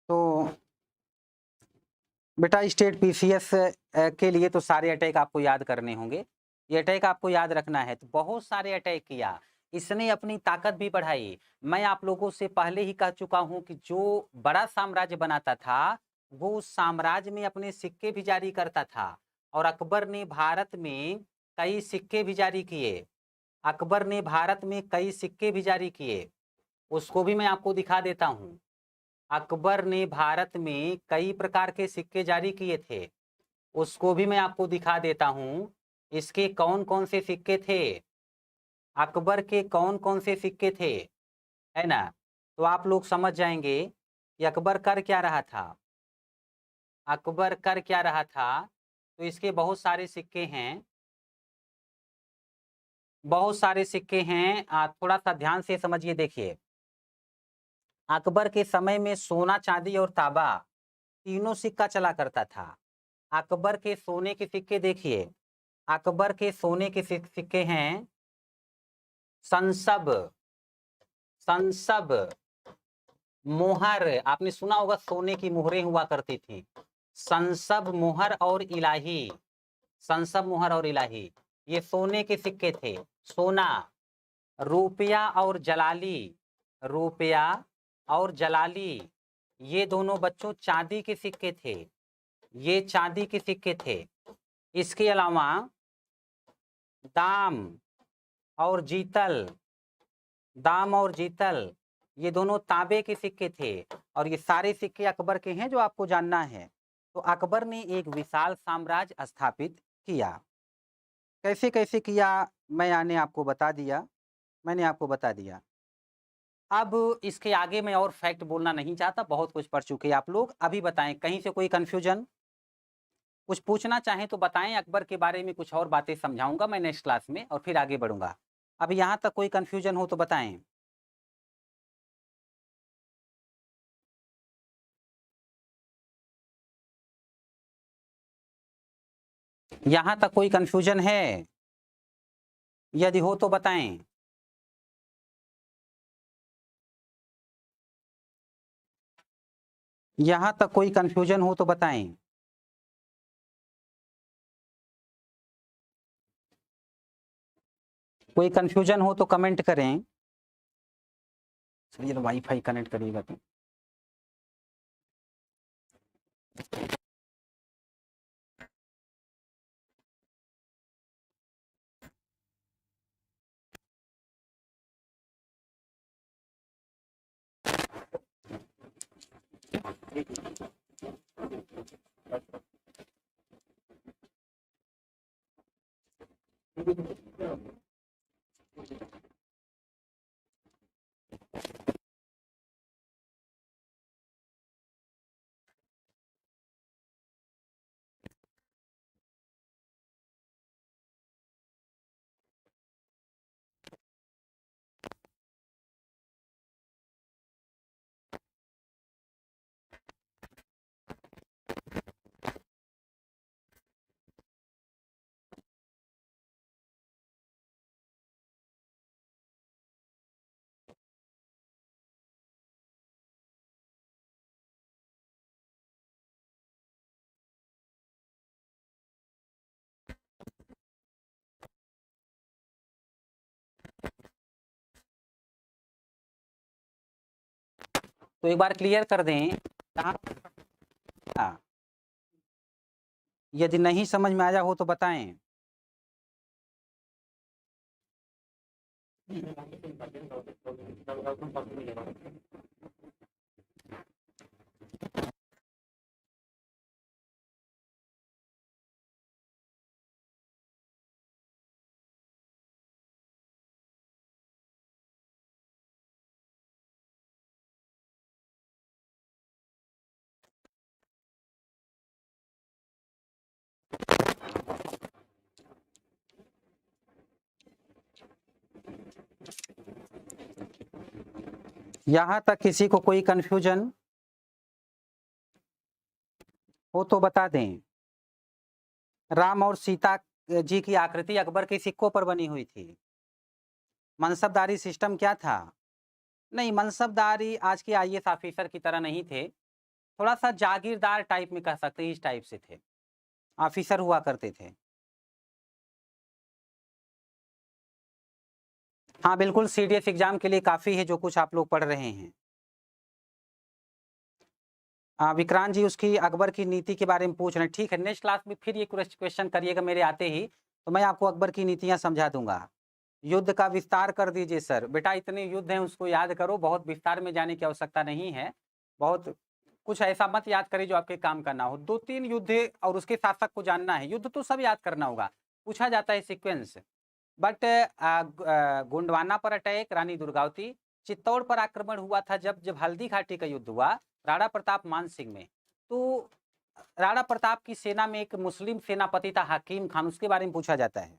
तो बेटा स्टेट पीसीएस के लिए तो सारे अटैक आपको याद करने होंगे। ये अटैक आपको याद रखना है। तो बहुत सारे अटैक किया इसने, अपनी ताकत भी बढ़ाई। मैं आप लोगों से पहले ही कह चुका हूं कि जो बड़ा साम्राज्य बनाता था वो उस साम्राज्य में अपने सिक्के भी जारी करता था। और अकबर ने भारत में कई सिक्के भी जारी किए। अकबर ने भारत में कई सिक्के भी जारी किए, उसको भी मैं आपको दिखा देता हूं। अकबर ने भारत में कई प्रकार के सिक्के जारी किए थे, उसको भी मैं आपको दिखा देता हूं। इसके कौन कौन से सिक्के थे, अकबर के कौन कौन से सिक्के थे, है ना। तो आप लोग समझ जाएंगे कि अकबर कर क्या रहा था। अकबर कर क्या रहा था, तो इसके बहुत सारे सिक्के हैं, बहुत सारे सिक्के हैं। थोड़ा सा ध्यान से समझिए, देखिए। अकबर के समय में सोना चांदी और तांबा तीनों सिक्का चला करता था। अकबर के सोने के सिक्के देखिए, अकबर के सोने के सिक्के हैं संसब, संसब, मोहर, आपने सुना होगा सोने की मोहरें हुआ करती थी, संसब, मोहर और इलाही। संसब मुहर और इलाही, ये सोने के सिक्के थे। सोना, रुपया और जलाली, रुपया और जलाली, ये दोनों बच्चों चांदी के सिक्के थे। ये चांदी के सिक्के थे। इसके अलावा दाम और जीतल, दाम और जीतल, ये दोनों तांबे के सिक्के थे। और ये सारे सिक्के अकबर के हैं जो आपको जानना है। तो अकबर ने एक विशाल साम्राज्य स्थापित किया। कैसे कैसे किया मैंने आपको बता दिया, मैंने आपको बता दिया। अब इसके आगे मैं और फैक्ट बोलना नहीं चाहता, बहुत कुछ पढ़ चुके आप लोग। अभी बताएं कहीं से कोई कंफ्यूजन, कुछ पूछना चाहें तो बताएं। अकबर के बारे में कुछ और बातें समझाऊंगा मैं नेक्स्ट क्लास में और फिर आगे बढ़ूंगा। अब यहाँ तक कोई कंफ्यूजन हो तो बताएं। यहाँ तक कोई कंफ्यूजन है? यदि हो तो बताएं। यहाँ तक कोई कंफ्यूजन हो तो बताएं। कोई कंफ्यूजन हो तो कमेंट करें। चलिए तो वाईफाई कनेक्ट करिएगा तो। तो एक बार क्लियर कर दें कहाँ। हाँ, यदि नहीं समझ में आया हो तो बताएं। यहाँ तक किसी को कोई कंफ्यूजन हो तो बता दें। राम और सीता जी की आकृति अकबर के सिक्कों पर बनी हुई थी। मनसबदारी सिस्टम क्या था? नहीं, मनसबदारी आज के आईएएस ऑफिसर की तरह नहीं थे। थोड़ा सा जागीरदार टाइप में कह सकते हैं, इस टाइप से थे, ऑफिसर हुआ करते थे। हाँ बिल्कुल, सीडीएस एग्जाम के लिए काफी है जो कुछ आप लोग पढ़ रहे हैं। विक्रांत जी उसकी अकबर की नीति के बारे में पूछ रहे हैं। ठीक है, नेक्स्ट क्लास में फिर ये क्वेश्चन करिएगा मेरे आते ही, तो मैं आपको अकबर की नीतियां समझा दूंगा। युद्ध का विस्तार कर दीजिए सर। बेटा इतने युद्ध हैं उसको याद करो, बहुत विस्तार में जाने की आवश्यकता नहीं है। बहुत कुछ ऐसा मत याद करिए जो आपके काम का ना हो। 2-3 युद्ध और उसके शासक को जानना है। युद्ध तो सब याद करना होगा, पूछा जाता है सीक्वेंस। बट गोंडवाना पर अटैक, रानी दुर्गावती, चित्तौड़ पर आक्रमण हुआ था जब जब हल्दी घाटी का युद्ध हुआ राणा प्रताप मान सिंह में। तो राणा प्रताप की सेना में एक मुस्लिम सेनापति था हकीम खान, उसके बारे में पूछा जाता है।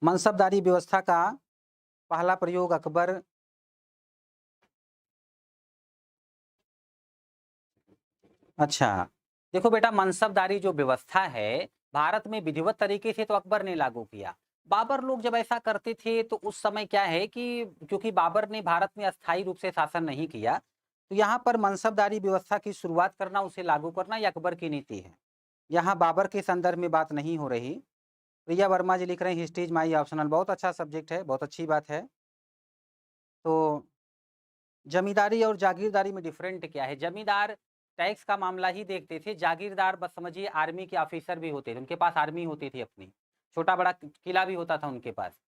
मनसबदारी व्यवस्था का पहला प्रयोग अकबर। अच्छा देखो बेटा, मनसबदारी जो व्यवस्था है भारत में विधिवत तरीके से तो अकबर ने लागू किया। बाबर लोग जब ऐसा करते थे तो उस समय क्या है कि क्योंकि बाबर ने भारत में अस्थायी रूप से शासन नहीं किया, तो यहाँ पर मनसबदारी व्यवस्था की शुरुआत करना, उसे लागू करना, ये अकबर की नीति है। यहाँ बाबर के संदर्भ में बात नहीं हो रही। प्रिया वर्मा जी लिख रहे हैं हिस्ट्री इज माई ऑप्शनल, बहुत अच्छा सब्जेक्ट है, बहुत अच्छी बात है। तो जमींदारी और जागीरदारी में डिफरेंट क्या है? जमींदार टैक्स का मामला ही देखते थे, जागीरदार बस समझिए आर्मी के ऑफिसर भी होते थे, उनके पास आर्मी होती थी अपनी, छोटा बड़ा किला भी होता था उनके पास,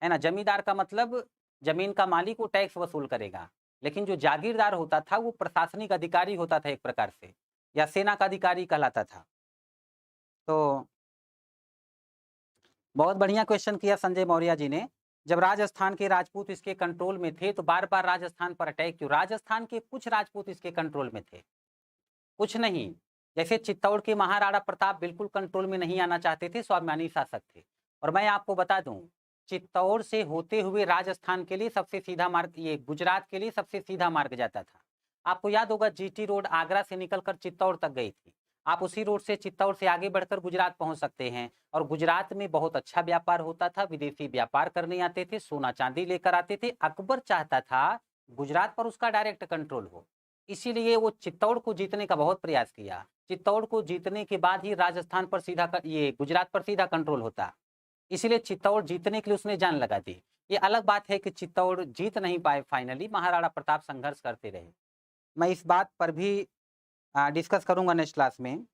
है ना। जमींदार का मतलब जमीन का मालिक वो टैक्स वसूल करेगा, लेकिन जो जागीरदार होता था वो प्रशासनिक अधिकारी होता था एक प्रकार से, या सेना का अधिकारी कहलाता था। तो बहुत बढ़िया क्वेश्चन किया संजय मौर्य जी ने। जब राजस्थान के राजपूत इसके कंट्रोल में थे तो बार बार राजस्थान पर अटैक क्यों? राजस्थान के कुछ राजपूत इसके कंट्रोल में थे, कुछ नहीं। जैसे चित्तौड़ के महाराणा प्रताप बिल्कुल कंट्रोल में नहीं आना चाहते थे, स्वाभिमानी शासक थे। और मैं आपको बता दूं, चित्तौड़ से होते हुए राजस्थान के लिए सबसे सीधा मार्ग, ये गुजरात के लिए सबसे सीधा मार्ग जाता था। आपको याद होगा जीटी रोड आगरा से निकलकर चित्तौड़ तक गई थी। आप उसी रोड से चित्तौड़ से आगे बढ़कर गुजरात पहुंच सकते हैं। और गुजरात में बहुत अच्छा व्यापार होता था, विदेशी व्यापार करने आते थे, सोना चांदी लेकर आते थे। अकबर चाहता था गुजरात पर उसका डायरेक्ट कंट्रोल हो, इसीलिए वो चित्तौड़ को जीतने का बहुत प्रयास किया। चित्तौड़ को जीतने के बाद ही राजस्थान पर सीधा ये गुजरात पर सीधा कंट्रोल होता, इसीलिए चित्तौड़ जीतने के लिए उसने जान लगा दी। ये अलग बात है कि चित्तौड़ जीत नहीं पाए, फाइनली महाराणा प्रताप संघर्ष करते रहे। मैं इस बात पर भी डिस्कस करूंगा नेक्स्ट क्लास में।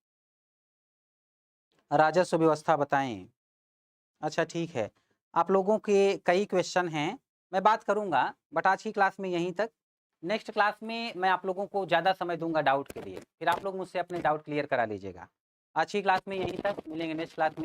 राजस्व व्यवस्था बताएं। अच्छा ठीक है, आप लोगों के कई क्वेश्चन हैं, मैं बात करूंगा, बट आज की क्लास में यहीं तक। नेक्स्ट क्लास में मैं आप लोगों को ज़्यादा समय दूंगा डाउट के लिए, फिर आप लोग मुझसे अपने डाउट क्लियर करा लीजिएगा। आज की क्लास में यहीं तक, मिलेंगे नेक्स्ट क्लास में।